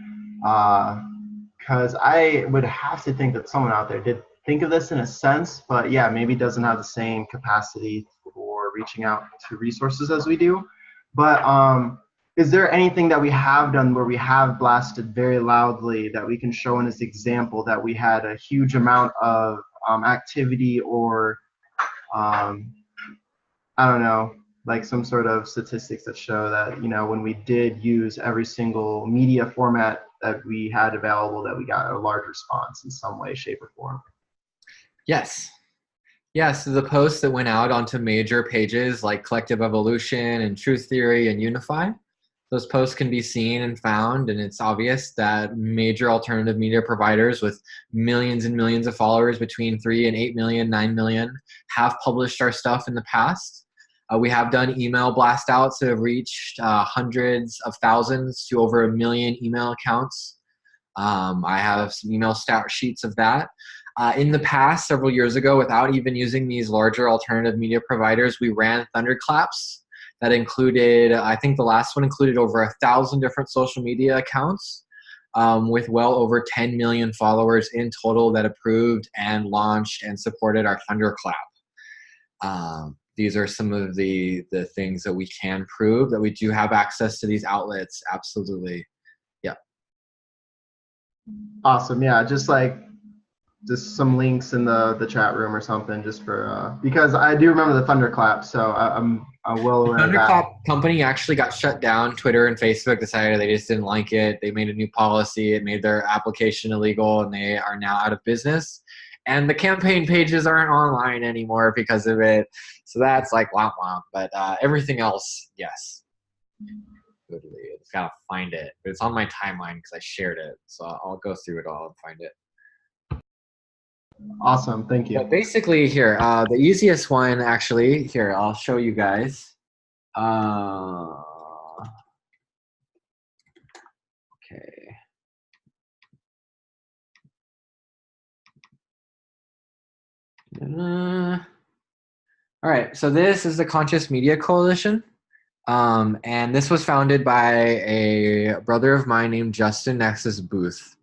because I would have to think that someone out there did think of this in a sense, but yeah, maybe doesn't have the same capacity for reaching out to resources as we do. But is there anything that we have done where we have blasted very loudly that we can show in this example that we had a huge amount of activity, or I don't know, like some sort of statistics that show that, when we did use every single media format that we had available, that we got a large response in some way, shape, or form? Yes. Yeah, so the posts that went out onto major pages like Collective Evolution and Truth Theory and Unify, those posts can be seen and found, and it's obvious that major alternative media providers with millions and millions of followers, between 3 and 8 million, 9 million, have published our stuff in the past. We have done email blast outs that have reached hundreds of thousands to over 1 million email accounts. I have some email stat sheets of that. In the past, several years ago, without even using these larger alternative media providers, we ran thunderclaps that included, I think the last one included over 1,000 different social media accounts, with well over 10 million followers in total that approved and launched and supported our thunderclap. These are some of the things that we can prove, that we do have access to these outlets. Absolutely. Yeah. Awesome. Yeah, just some links in the chat room or something, just for because I do remember the thunderclap, so I'm well aware of that. Thunderclap company actually got shut down. Twitter and Facebook decided they just didn't like it. They made a new policy. It made their application illegal, and they are now out of business. And the campaign pages aren't online anymore because of it. So that's like womp womp. But everything else, yes. Totally. I just gotta find it. But it's on my timeline because I shared it. So I'll go through it all and find it. Awesome. Thank you. But basically here, the easiest one actually, here, I'll show you guys. Okay. All right, so this is the Conscious Media Coalition. And this was founded by a brother of mine named Justin Nexus Booth.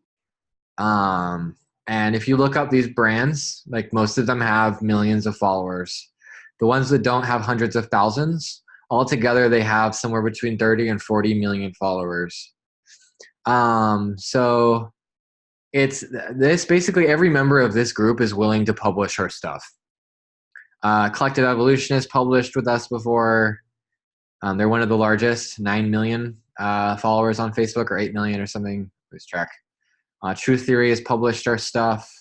And if you look up these brands, like most of them have millions of followers. The ones that don't have hundreds of thousands, altogether they have somewhere between 30 and 40 million followers. So it's this, basically every member of this group is willing to publish our stuff. Collective Evolution has published with us before. They're one of the largest, 9 million followers on Facebook, or 8 million or something. Lose track. Truth Theory has published our stuff.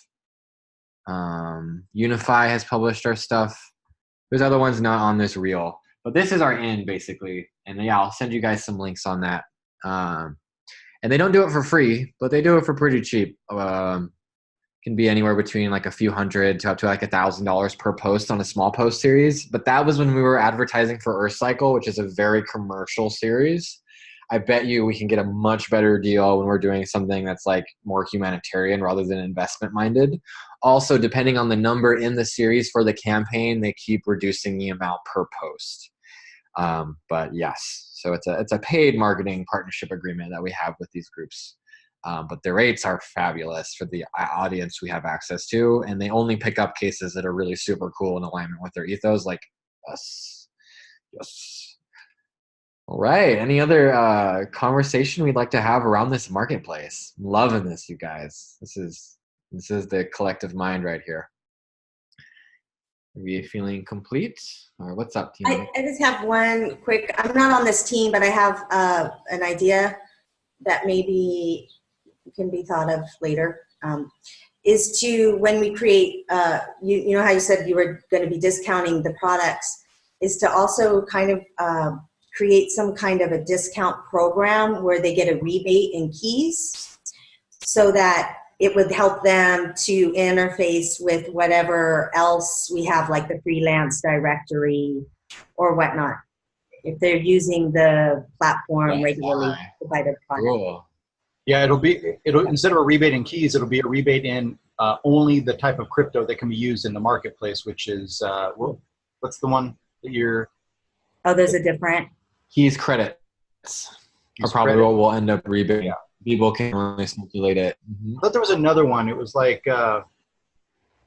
Unify has published our stuff. There's other ones not on this reel, but this is our end basically. And yeah, I'll send you guys some links on that. And they don't do it for free, but they do it for pretty cheap. Can can be anywhere between like a few hundred to up to like $1,000 per post on a small post series. But that was when we were advertising for Earth Cycle, which is a very commercial series. I bet you we can get a much better deal when we're doing something that's like more humanitarian rather than investment minded. Also, depending on the number in the series for the campaign, they keep reducing the amount per post. But yes, so it's a paid marketing partnership agreement that we have with these groups. But the rates are fabulous for the audience we have access to, and they only pick up cases that are really super cool in alignment with their ethos, like us. Yes. All right. Any other conversation we'd like to have around this marketplace? I'm loving this, you guys. This is the collective mind right here. Are you feeling complete, or what's up, team? I just have one quick. I'm not on this team, but I have an idea that maybe can be thought of later, is to, when we create, you know how you said you were going to be discounting the products, is to also kind of create some kind of a discount program where they get a rebate in keys, so that it would help them to interface with whatever else we have, like the freelance directory or whatnot, if they're using the platform regularly to buy their product. Cool. Yeah, it'll instead of a rebate in keys, it'll be a rebate in only the type of crypto that can be used in the marketplace, which is what's the one that you're? Oh, there's a different keys credits. Are probably what we'll end up rebating. Yeah. People can only circulate it. I thought there was another one. It was like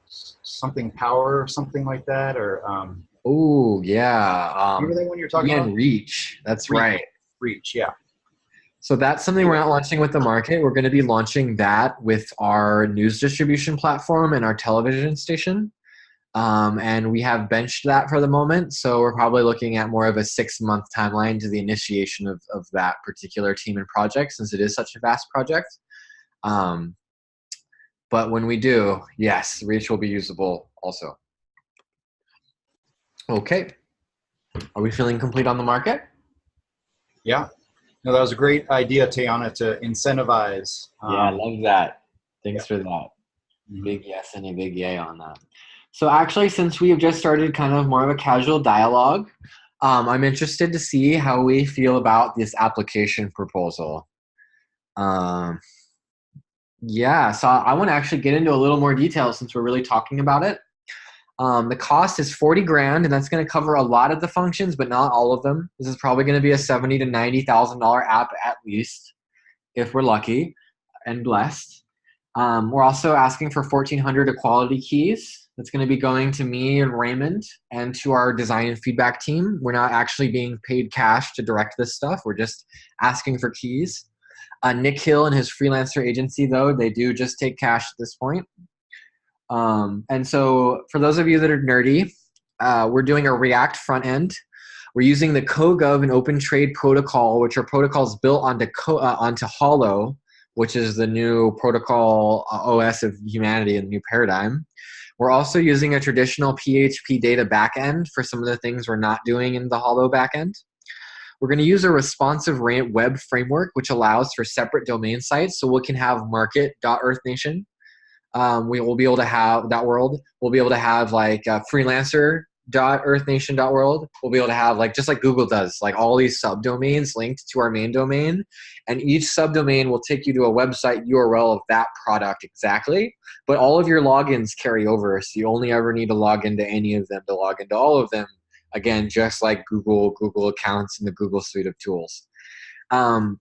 something power or something like that, or oh yeah. remember that one you're talking about? Reach. That's right. Reach, yeah. So that's something we're not launching with the market. We're going to be launching that with our news distribution platform and our television station. And we have benched that for the moment. So we're probably looking at more of a 6-month timeline to the initiation of that particular team and project, since it is such a vast project. But when we do, yes, Reach will be usable also. Okay. Are we feeling complete on the market? Yeah. No, that was a great idea, Tiana, to incentivize. Yeah, I love that. Thanks for that. Mm-hmm. Big yes and a big yay on that. So actually, since we have just started kind of more of a casual dialogue, I'm interested to see how we feel about this application proposal. Yeah, so I want to actually get into a little more detail since we're really talking about it. The cost is $40,000, and that's going to cover a lot of the functions, but not all of them. This is probably going to be a $70,000 to $90,000 app at least, if we're lucky and blessed. We're also asking for 1,400 equality keys. That's going to be going to me and Raymond and to our design and feedback team. We're not actually being paid cash to direct this stuff. We're just asking for keys. Nick Hill and his freelancer agency, though, they do just take cash at this point. And so for those of you that are nerdy, we're doing a React front end. We're using the CoGov and Open Trade protocol, which are protocols built onto Hollow, which is the new protocol OS of humanity and the new paradigm. We're also using a traditional PHP data backend for some of the things we're not doing in the Hollow backend. We're going to use a responsive web framework, which allows for separate domain sites. So we can have market.earthnation. We will be able to have .world. We'll be able to have like freelancer.earthnation.world. We'll be able to have like, just like Google does, like all these subdomains linked to our main domain. And each subdomain will take you to a website URL of that product exactly. But all of your logins carry over. So you only ever need to log into any of them to log into all of them. Again, just like Google accounts and the Google suite of tools.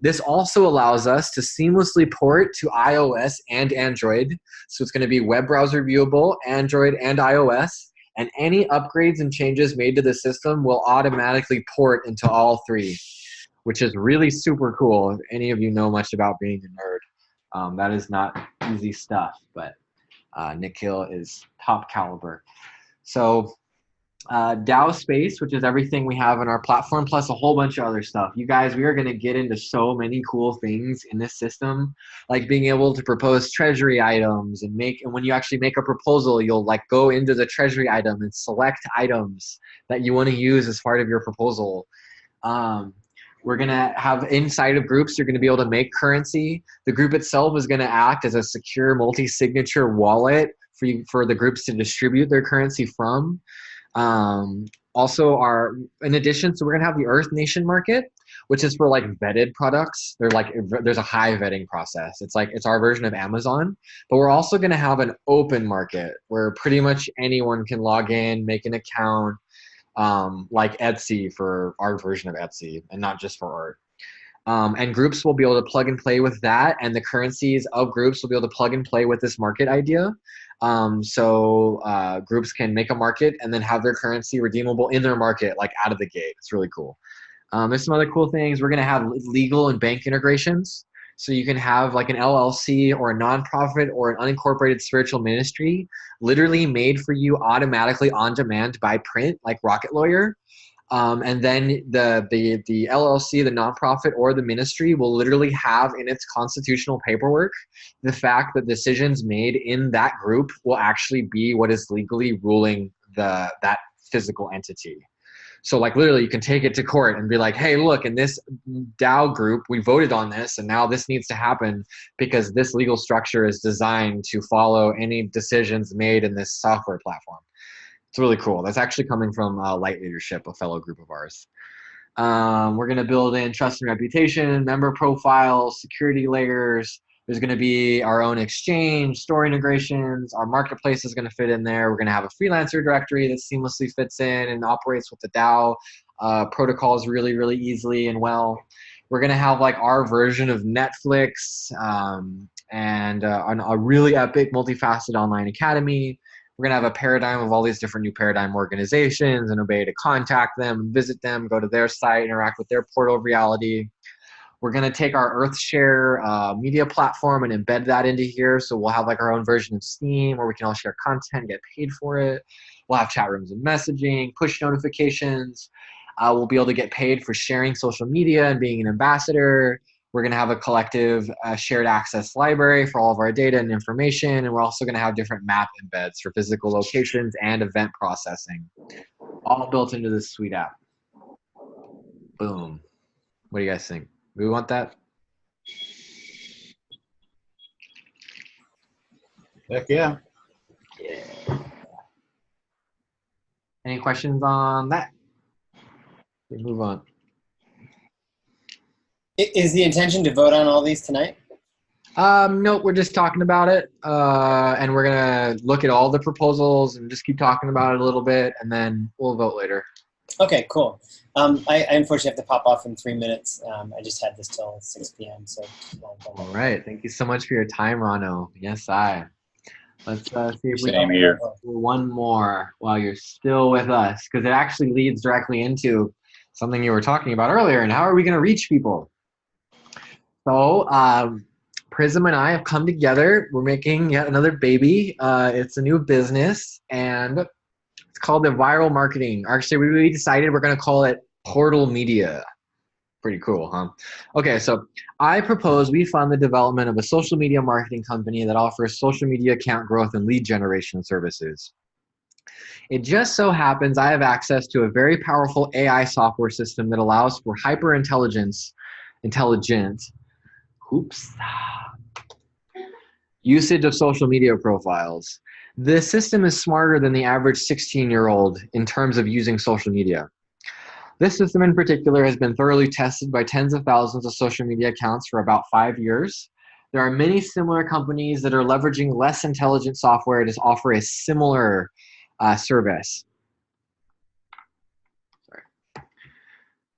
This also allows us to seamlessly port to iOS and Android. So it's going to be web browser viewable, Android and iOS. And any upgrades and changes made to the system will automatically port into all three, which is really super cool. If any of you know much about being a nerd, that is not easy stuff, but Nick Hill is top caliber. So DAO space, which is everything we have on our platform, plus a whole bunch of other stuff. You guys, we are going to get into so many cool things in this system, like being able to propose treasury items and when you actually make a proposal, you'll like go into the treasury item and select items that you want to use as part of your proposal. We're going to have inside of groups, you're going to be able to make currency. The group itself is going to act as a secure multi-signature wallet for the groups to distribute their currency from. Also, in addition, so we're going to have the Earth Nation market, which is for like vetted products. There's a high vetting process. It's our version of Amazon, but we're also going to have an open market where pretty much anyone can log in, make an account, like Etsy for our version of Etsy, and not just for art. And groups will be able to plug and play with that, and the currencies of groups will be able to plug and play with this market idea. So groups can make a market and then have their currency redeemable in their market, like out of the gate. It's really cool. There's some other cool things. We're going to have legal and bank integrations. So you can have like an LLC or a nonprofit or an unincorporated spiritual ministry literally made for you automatically on demand by print, like Rocket Lawyer. And then the LLC, the nonprofit, or the ministry will literally have in its constitutional paperwork the fact that decisions made in that group will actually be what is legally ruling that physical entity. So like literally you can take it to court and be like, hey, look, in this DAO group, we voted on this and now this needs to happen because this legal structure is designed to follow any decisions made in this software platform. It's really cool. That's actually coming from Light Leadership, a fellow group of ours. We're going to build in trust and reputation, member profiles, security layers. There's going to be our own exchange, store integrations. Our marketplace is going to fit in there. We're going to have a freelancer directory that seamlessly fits in and operates with the DAO protocols really, really easily and well. We're going to have like our version of Netflix and a really epic, multifaceted online academy. We're going to have a paradigm of all these different new paradigm organizations and a way to contact them, visit them, go to their site, interact with their portal of reality. We're going to take our EarthShare media platform and embed that into here. So we'll have like our own version of Steam where we can all share content, get paid for it. We'll have chat rooms and messaging, push notifications. We'll be able to get paid for sharing social media and being an ambassador. We're going to have a collective shared access library for all of our data and information. And we're also going to have different map embeds for physical locations and event processing, all built into this sweet app. Boom. What do you guys think? We want that? Heck yeah. Yeah. Any questions on that? We move on. Is the intention to vote on all these tonight? No, we're just talking about it, and we're gonna look at all the proposals and just keep talking about it a little bit, and then we'll vote later. Okay, cool. I unfortunately have to pop off in 3 minutes. I just had this till 6 p.m. So. All right. Thank you so much for your time, Rano. Yes, Let's see if we Same can here. do one more while you're still with us, because it actually leads directly into something you were talking about earlier, and how are we going to reach people? So Prism and I have come together. We're making yet another baby. It's a new business, and it's called the Viral Marketing. Actually, we decided we're going to call it Portal Media. Pretty cool, huh? Okay, so I propose we fund the development of a social media marketing company that offers social media account growth and lead generation services. It just so happens I have access to a very powerful AI software system that allows for intelligent usage of social media profiles. This system is smarter than the average 16-year-old in terms of using social media. This system in particular has been thoroughly tested by tens of thousands of social media accounts for about 5 years. There are many similar companies that are leveraging less intelligent software to offer a similar service.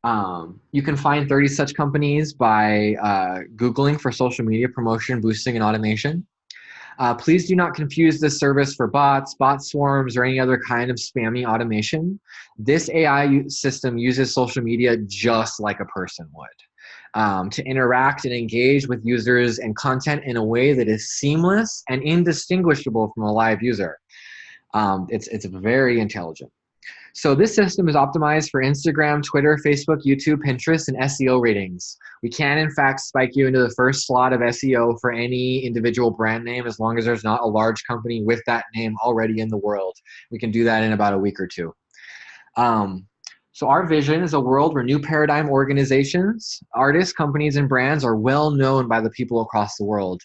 You can find 30 such companies by Googling for social media promotion, boosting, and automation. Please do not confuse this service for bots, bot swarms, or any other kind of spammy automation. This AI system uses social media just like a person would, to interact and engage with users and content in a way that is seamless and indistinguishable from a live user. It's very intelligent. So this system is optimized for Instagram, Twitter, Facebook, YouTube, Pinterest, and SEO ratings. We can, in fact, spike you into the first slot of SEO for any individual brand name as long as there's not a large company with that name already in the world. We can do that in about a week or two. So our vision is a world where new paradigm organizations, artists, companies, and brands are well known by the people across the world.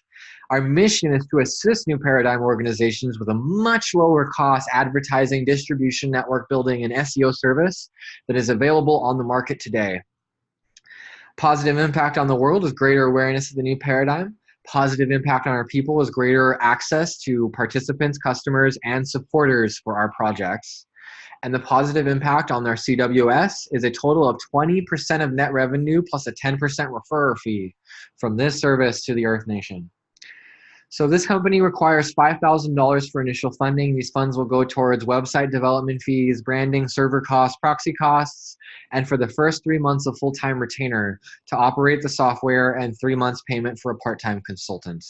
Our mission is to assist new paradigm organizations with a much lower cost advertising, distribution, network building, and SEO service that is available on the market today. Positive impact on the world is greater awareness of the new paradigm. Positive impact on our people is greater access to participants, customers, and supporters for our projects. And the positive impact on their CWS is a total of 20% of net revenue plus a 10% referral fee from this service to the Earth Nation. So this company requires $5,000 for initial funding. These funds will go towards website development fees, branding, server costs, proxy costs, and for the first 3 months of full-time retainer to operate the software and 3 months payment for a part-time consultant.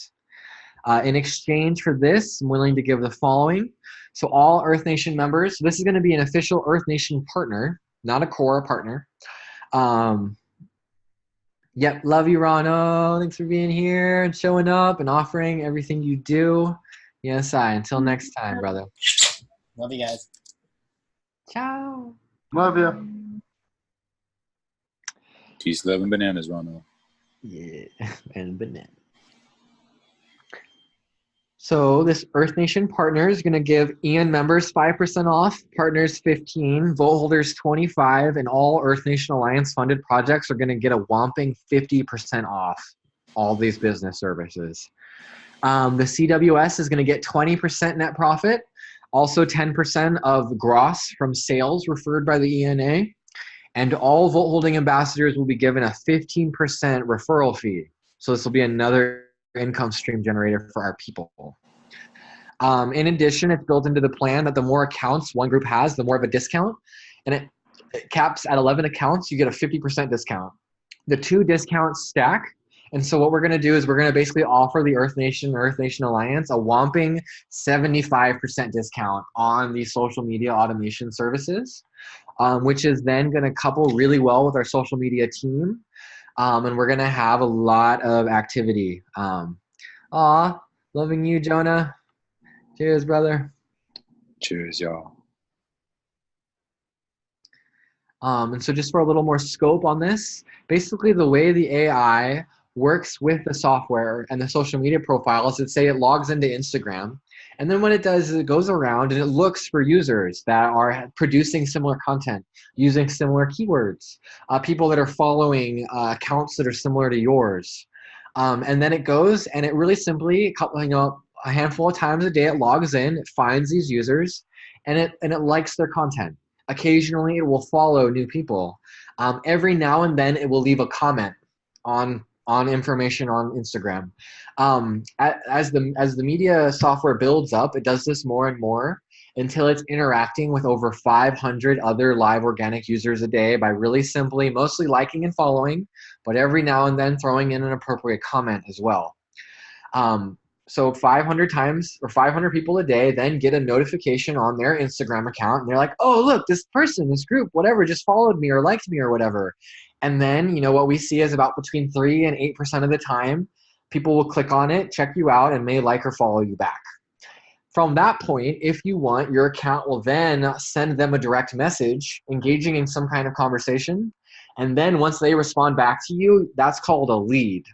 In exchange for this, I'm willing to give the following. So all Earth Nation members, so this is going to be an official Earth Nation partner, not a core partner. Yep, love you, Rano. Thanks for being here and showing up and offering everything you do. Yes, until next time, brother. Love you guys. Ciao. Love you. Peace, love, and bananas, Ronald. Yeah, and banana. So this Earth Nation partner is going to give Ian members 5% off, partners 15, vote holders 25, and all Earth Nation Alliance funded projects are going to get a whopping 50% off all these business services. The CWS is going to get 20% net profit, also 10% of gross from sales referred by the ENA, and all vote holding ambassadors will be given a 15% referral fee. So this will be another income stream generator for our people. In addition, it's built into the plan that the more accounts one group has, the more of a discount, and it caps at 11 accounts, you get a 50% discount. The two discounts stack, and so what we're going to do is we're going to basically offer the Earth Nation Alliance a whopping 75% discount on these social media automation services, which is then going to couple really well with our social media team. And we're going to have a lot of activity. Aw, loving you, Jonah. Cheers, brother. Cheers, y'all. And so just for a little more scope on this, basically the way the AI works with the software and the social media profiles, let's say it logs into Instagram. And then what it does is it goes around and it looks for users that are producing similar content, using similar keywords, people that are following accounts that are similar to yours. And then it goes and it really simply, a handful of times a day it logs in, it finds these users, and it likes their content. Occasionally it will follow new people. Every now and then it will leave a comment on information on Instagram. As the media software builds up, it does this more and more until it's interacting with over 500 other live organic users a day by really simply mostly liking and following, but every now and then throwing in an appropriate comment as well. So 500 times or 500 people a day then get a notification on their Instagram account, and they're like, oh, look, this person, this group, whatever, just followed me or liked me or whatever. And then, what we see is about between 3 and 8% of the time, people will click on it, check you out, and may like or follow you back. From that point, if you want, your account will then send them a direct message, engaging in some kind of conversation. And then once they respond back to you, that's called a lead.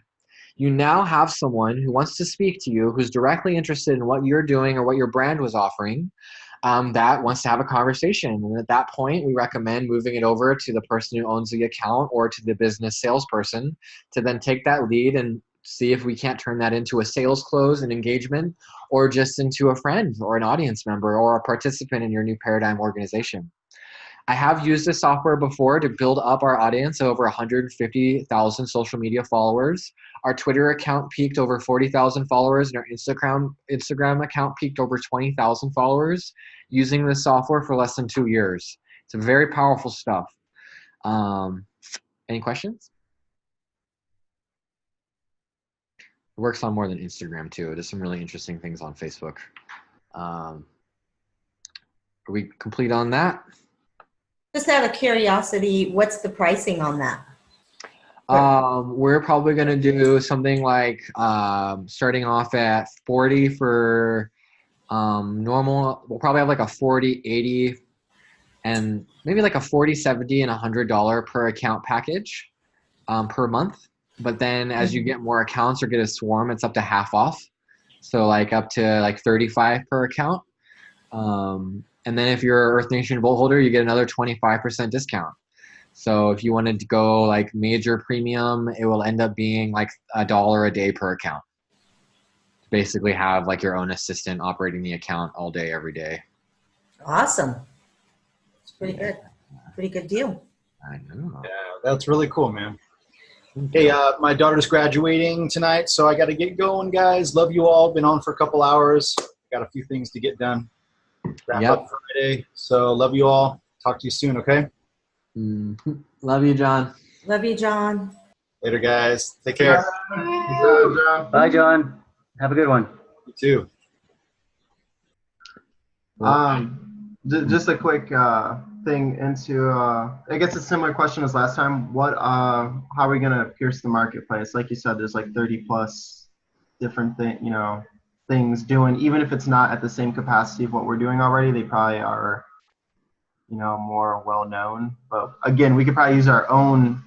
You now have someone who wants to speak to you, who's directly interested in what you're doing or what your brand was offering, that wants to have a conversation. And at that point, we recommend moving it over to the person who owns the account or to the business salesperson to then take that lead and see if we can't turn that into a sales close and engagement, or just into a friend or an audience member or a participant in your new paradigm organization. I have used this software before to build up our audience of over 150,000 social media followers. Our Twitter account peaked over 40,000 followers, and our Instagram account peaked over 20,000 followers using this software for less than 2 years. It's very powerful stuff. Any questions? It works on more than Instagram too. It does some really interesting things on Facebook. Are we complete on that? Just out of curiosity, what's the pricing on that? We're probably going to do something like starting off at 40 for normal. We'll probably have like a 40, 80, and maybe like a 40, 70, and $100 per account package per month. But then as you get more accounts or get a swarm, it's up to half off. So like up to like 35 per account. And then if you're an Earth Nation Vault holder, you get another 25% discount. So if you wanted to go like major premium, it will end up being like $1 a day per account. Basically have like your own assistant operating the account all day, every day. Awesome. It's pretty good. Pretty good deal. I know. Yeah, that's really cool, man. Hey, my daughter's graduating tonight, so I got to get going, guys. Love you all. Been on for a couple hours. Got a few things to get done. Wrap up Friday. So love you all. Talk to you soon, okay? Mm-hmm. Love you, John. Love you, John. Later, guys. Take care. Bye, John. Have a good one. You too. Just a quick thing into I guess a similar question as last time. How are we gonna pierce the marketplace? Like you said, there's like 30 plus different things doing. Even if it's not at the same capacity of what we're doing already, they probably are, more well known. But again, we could probably use our own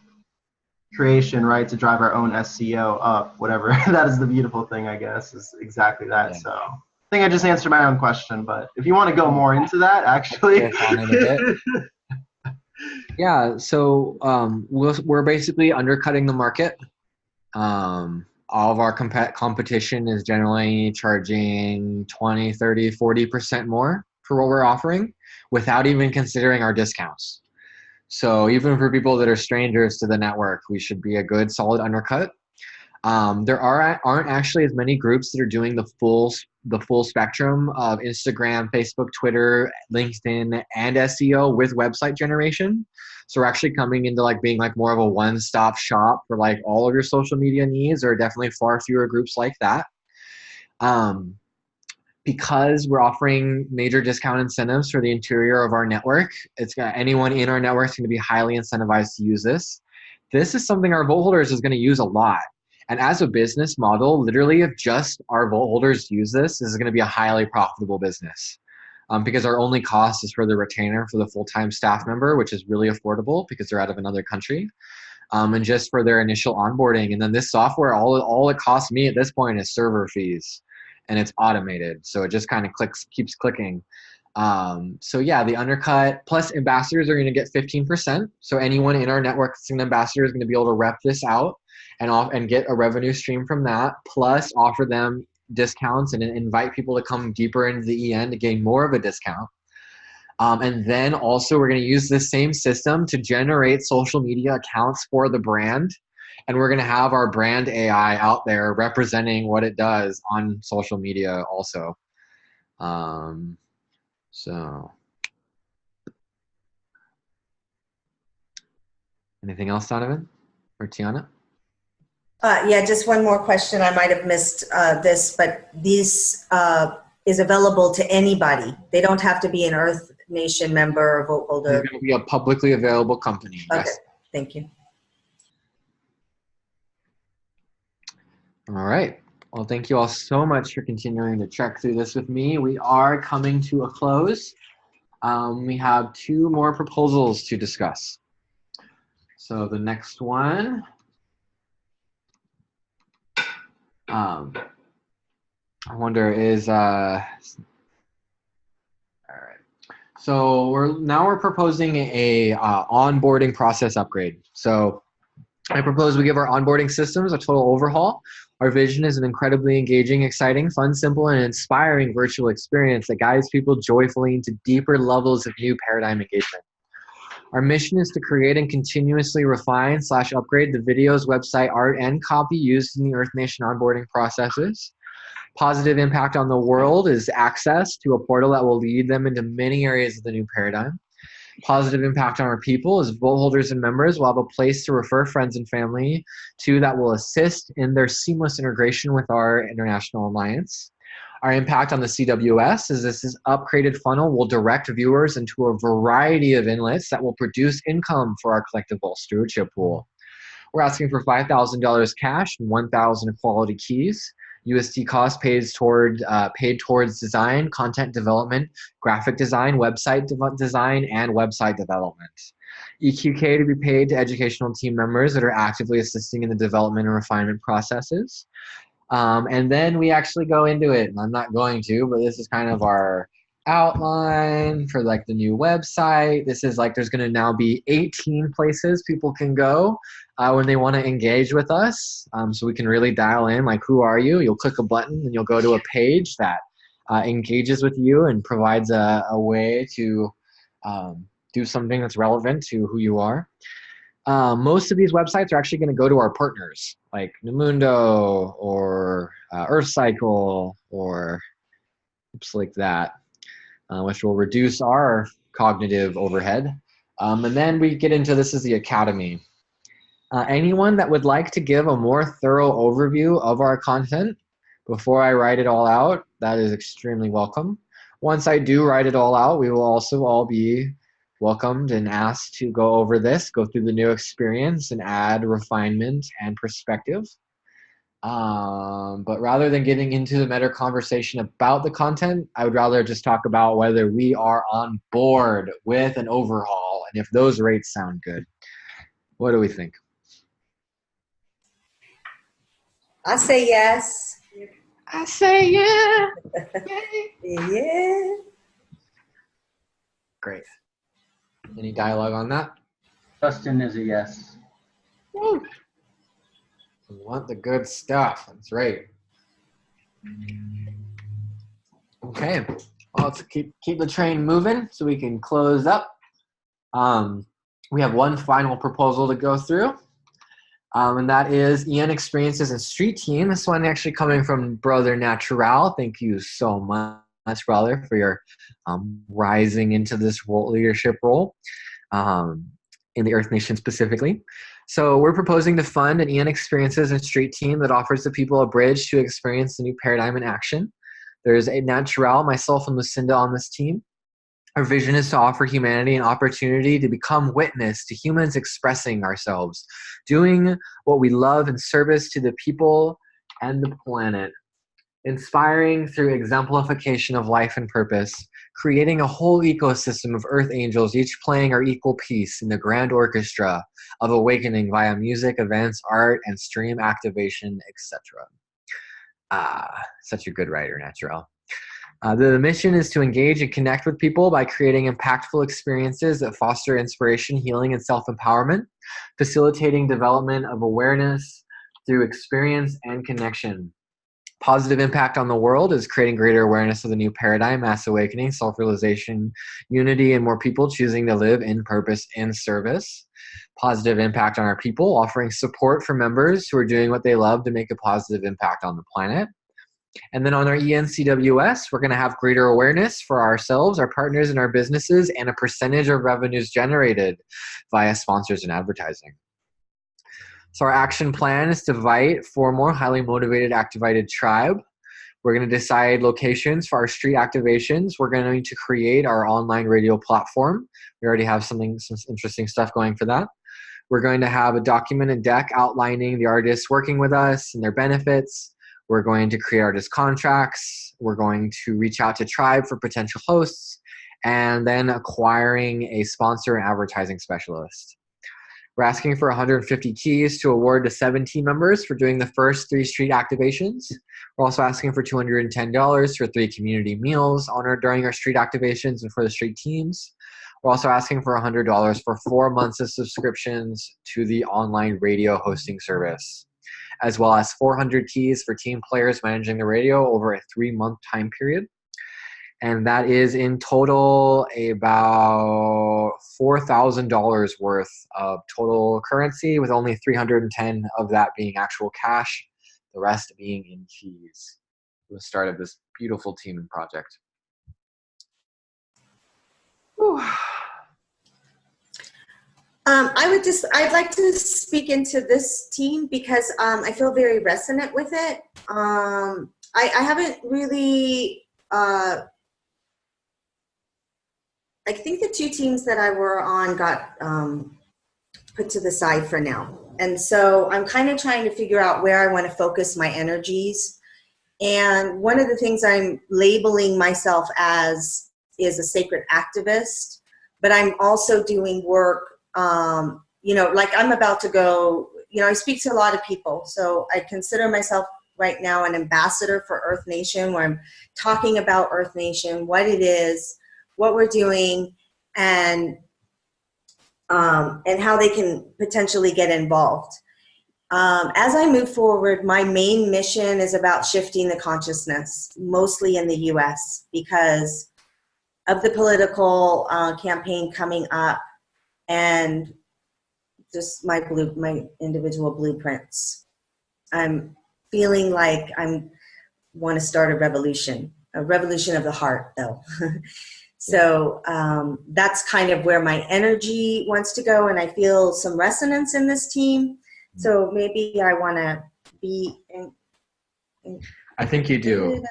creation, right, to drive our own SEO up. Whatever. That is the beautiful thing, I guess, is exactly that. Yeah. So I think I just answered my own question, but if you want to go more into that, actually. Yeah, so we're basically undercutting the market. All of our competition is generally charging 20, 30, 40% more for what we're offering without even considering our discounts. So even for people that are strangers to the network, we should be a good, solid undercut. There aren't actually as many groups that are doing the full spectrum of Instagram, Facebook, Twitter, LinkedIn, and SEO with website generation. So we're actually coming into like being like more of a one-stop shop for like all of your social media needs. There are definitely far fewer groups like that. Because we're offering major discount incentives for the interior of our network, anyone in our network is going to be highly incentivized to use this. This is something our Vault holders is going to use a lot. And as a business model, literally if just our Vault holders use this is going to be a highly profitable business. Because our only cost is for the retainer for the full-time staff member, which is really affordable because they're out of another country. And just for their initial onboarding. And then this software, all it costs me at this point is server fees. And it's automated, so it just kind of keeps clicking. So yeah, the undercut plus ambassadors are going to get 15%. So anyone in our network that's an ambassador is going to be able to rep this out and get a revenue stream from that. Plus offer them discounts and invite people to come deeper into the EN to gain more of a discount. And then also we're going to use this same system to generate social media accounts for the brand. And we're going to have our brand AI out there representing what it does on social media also. So anything else, Donovan or Tiana? Yeah, just one more question. I might have missed this, but this is available to anybody. They don't have to be an Earth Nation member or Vault holder. It's going to be a publicly available company. Okay, yes. Thank you. All right. Well, thank you all so much for continuing to trek through this with me. We are coming to a close. We have 2 more proposals to discuss. So the next one, I wonder is, all right. So we're proposing a onboarding process upgrade. So I propose we give our onboarding systems a total overhaul. Our vision is an incredibly engaging, exciting, fun, simple, and inspiring virtual experience that guides people joyfully into deeper levels of new paradigm engagement. Our mission is to create and continuously refine / upgrade the videos, website, art, and copy used in the Earth Nation onboarding processes. Positive impact on the world is access to a portal that will lead them into many areas of the new paradigm. Positive impact on our people is Vault holders and members will have a place to refer friends and family to that will assist in their seamless integration with our international alliance. Our impact on the CWS is this upgraded funnel will direct viewers into a variety of inlets that will produce income for our collective Vault stewardship pool. We're asking for $5,000 cash and 1,000 quality keys. USD cost paid towards design, content development, graphic design, website design, and website development. EQK to be paid to educational team members that are actively assisting in the development and refinement processes. And then we actually go into it, and I'm not going to, but this is kind of our outline for like the new website. This is like, there's going to now be 18 places people can go when they want to engage with us. So we can really dial in, like, who are you? You'll click a button and you'll go to a page that engages with you and provides a way to do something that's relevant to who you are. Most of these websites are actually going to go to our partners, like Namundo or EarthCycle or groups like that, which will reduce our cognitive overhead. And then we get into, this is the Academy. Anyone that would like to give a more thorough overview of our content before I write it all out, that is extremely welcome. Once I do write it all out, we will also all be welcomed and asked to go over this, go through the new experience, and add refinement and perspective. But rather than getting into the meta conversation about the content, I would rather just talk about whether we are on board with an overhaul and if those rates sound good. What do we think? I say yes. I say yeah. Yeah. Great. Any dialogue on that? Justin is a yes. Woo. We want the good stuff. That's right. Okay. Well, let's keep the train moving so we can close up. We have one final proposal to go through. And that is EN Experiences and Street Team. This one actually coming from Brother Natural. Thank you so much, brother, for your rising into this leadership role in the Earth Nation specifically. So we're proposing to fund an EN Experiences and Street Team that offers the people a bridge to experience the new paradigm in action. There's a Natural, myself, and Lucinda on this team. Our vision is to offer humanity an opportunity to become witness to humans expressing ourselves, doing what we love in service to the people and the planet, inspiring through exemplification of life and purpose, creating a whole ecosystem of earth angels, each playing our equal piece in the grand orchestra of awakening via music, events, art, and stream activation, etc. Such a good writer, Natural. The mission is to engage and connect with people by creating impactful experiences that foster inspiration, healing, and self-empowerment, facilitating development of awareness through experience and connection. Positive impact on the world is creating greater awareness of the new paradigm, mass awakening, self-realization, unity, and more people choosing to live in purpose and service. Positive impact on our people, offering support for members who are doing what they love to make a positive impact on the planet. And then on our ENCWS, we're going to have greater awareness for ourselves, our partners, and our businesses, and a percentage of revenues generated via sponsors and advertising. So our action plan is to invite 4 more highly motivated, activated tribe. We're going to decide locations for our street activations. We're going to create our online radio platform. We already have some interesting stuff going for that. We're going to have a documented deck outlining the artists working with us and their benefits. We're going to create artist contracts. We're going to reach out to Tribe for potential hosts, and then acquiring a sponsor and advertising specialist. We're asking for 150 keys to award to 7 team members for doing the first 3 street activations. We're also asking for $210 for 3 community meals honored during our street activations and for the street teams. We're also asking for $100 for 4 months of subscriptions to the online radio hosting service, as well as 400 keys for team players managing the radio over a 3-month time period. And that is in total about $4,000 worth of total currency, with only 310 of that being actual cash, the rest being in keys. The start of this beautiful teaming project. Whew. I'd like to speak into this team because I feel very resonant with it. I haven't really, I think the 2 teams that I were on got put to the side for now. And so I'm kind of trying to figure out where I want to focus my energies And one of the things I'm labeling myself as is a sacred activist, but I'm also doing work, like I'm about to go, I speak to a lot of people. So I consider myself right now an ambassador for Earth Nation, where I'm talking about Earth Nation, what it is, what we're doing, and how they can potentially get involved. As I move forward, my main mission is about shifting the consciousness, mostly in the U.S., because of the political campaign coming up and just my individual blueprints. I'm feeling like I want to start a revolution of the heart, though. So that's kind of where my energy wants to go, and I feel some resonance in this team. So maybe I want to be I think you do.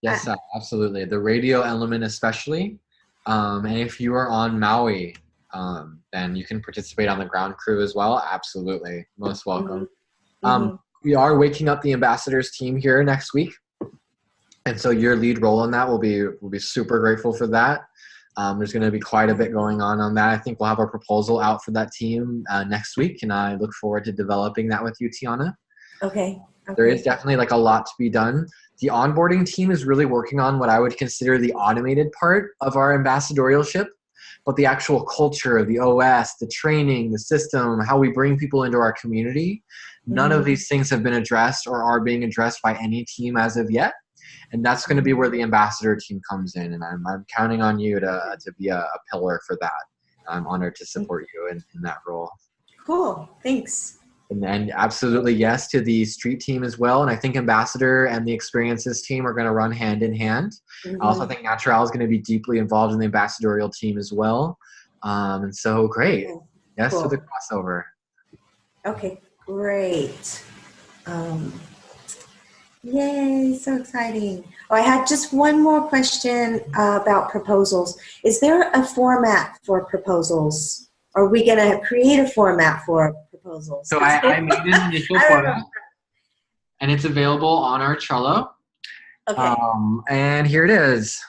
Yes, absolutely. The radio element especially. And if you are on Maui, then you can participate on the ground crew as well. Absolutely. Most welcome. We are waking up the ambassadors team here next week. And so your lead role in that will be super grateful for that. There's going to be quite a bit going on that. I think we'll have a proposal out for that team next week, and I look forward to developing that with you, Tiana. Okay. There is definitely like a lot to be done. The onboarding team is really working on what I would consider the automated part of our ambassadorialship, but the actual culture, the OS, the training, the system, how we bring people into our community, none of these things have been addressed or are being addressed by any team as of yet. And that's going to be where the ambassador team comes in, and I'm counting on you to be a pillar for that. I'm honored to support you in that role. Cool, thanks. And then absolutely yes to the street team as well. And I think ambassador and the experiences team are going to run hand in hand. I also think Natural is going to be deeply involved in the ambassadorial team as well. And so great. Yes to the crossover. Okay, great. Yay, so exciting. Oh, I had just one more question about proposals. Is there a format for proposals? Are we going to create a format for proposals? So I made an initial format, and it's available on our Trello. Okay. And here it is.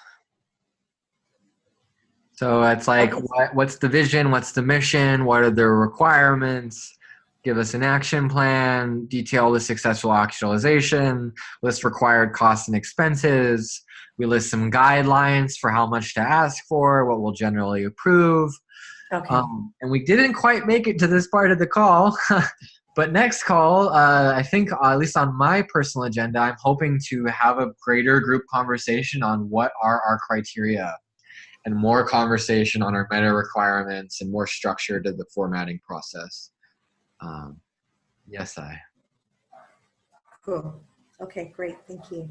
So it's like, what's the vision? What's the mission? What are the requirements? Give us an action plan, detail the successful actualization, list required costs and expenses. We list some guidelines for how much to ask for, what we'll generally approve. Okay. And we didn't quite make it to this part of the call, but next call, I think, at least on my personal agenda, I'm hoping to have a greater group conversation on what are our criteria and more conversation on our meta requirements and more structure to the formatting process. Yes, I. Cool. Okay, great. Thank you.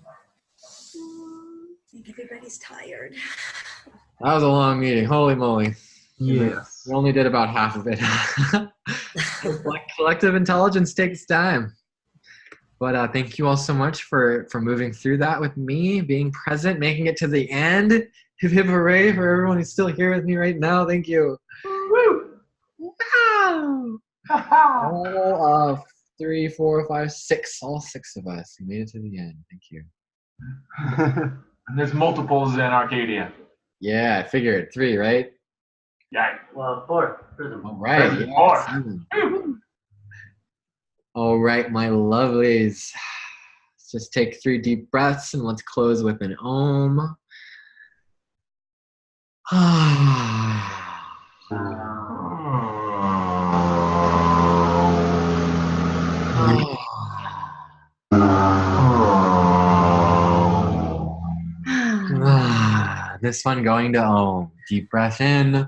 I think everybody's tired. That was a long meeting. Holy moly. Yes. We only did about half of it. Collective intelligence takes time. But thank you all so much for moving through that with me, being present, making it to the end. Hip hip hooray for everyone who's still here with me right now. Thank you. Woo! Wow. All 3, 4, 5, 6. All 6 of us made it to the end. Thank you. And there's multiples in Arcadia. Yeah, I figured 3, right? Yeah. Well, 4. All right. Yeah, 7. All right, my lovelies. Let's just take 3 deep breaths and let's close with an Om. This one going to Om. Deep breath in.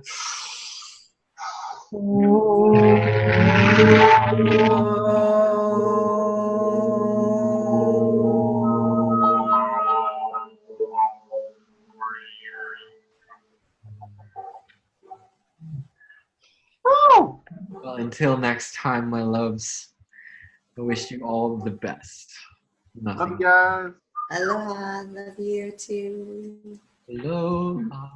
Well, until next time, my loves, I wish you all the best. Nothing. Love you guys. Aloha. Love you too. Aloha.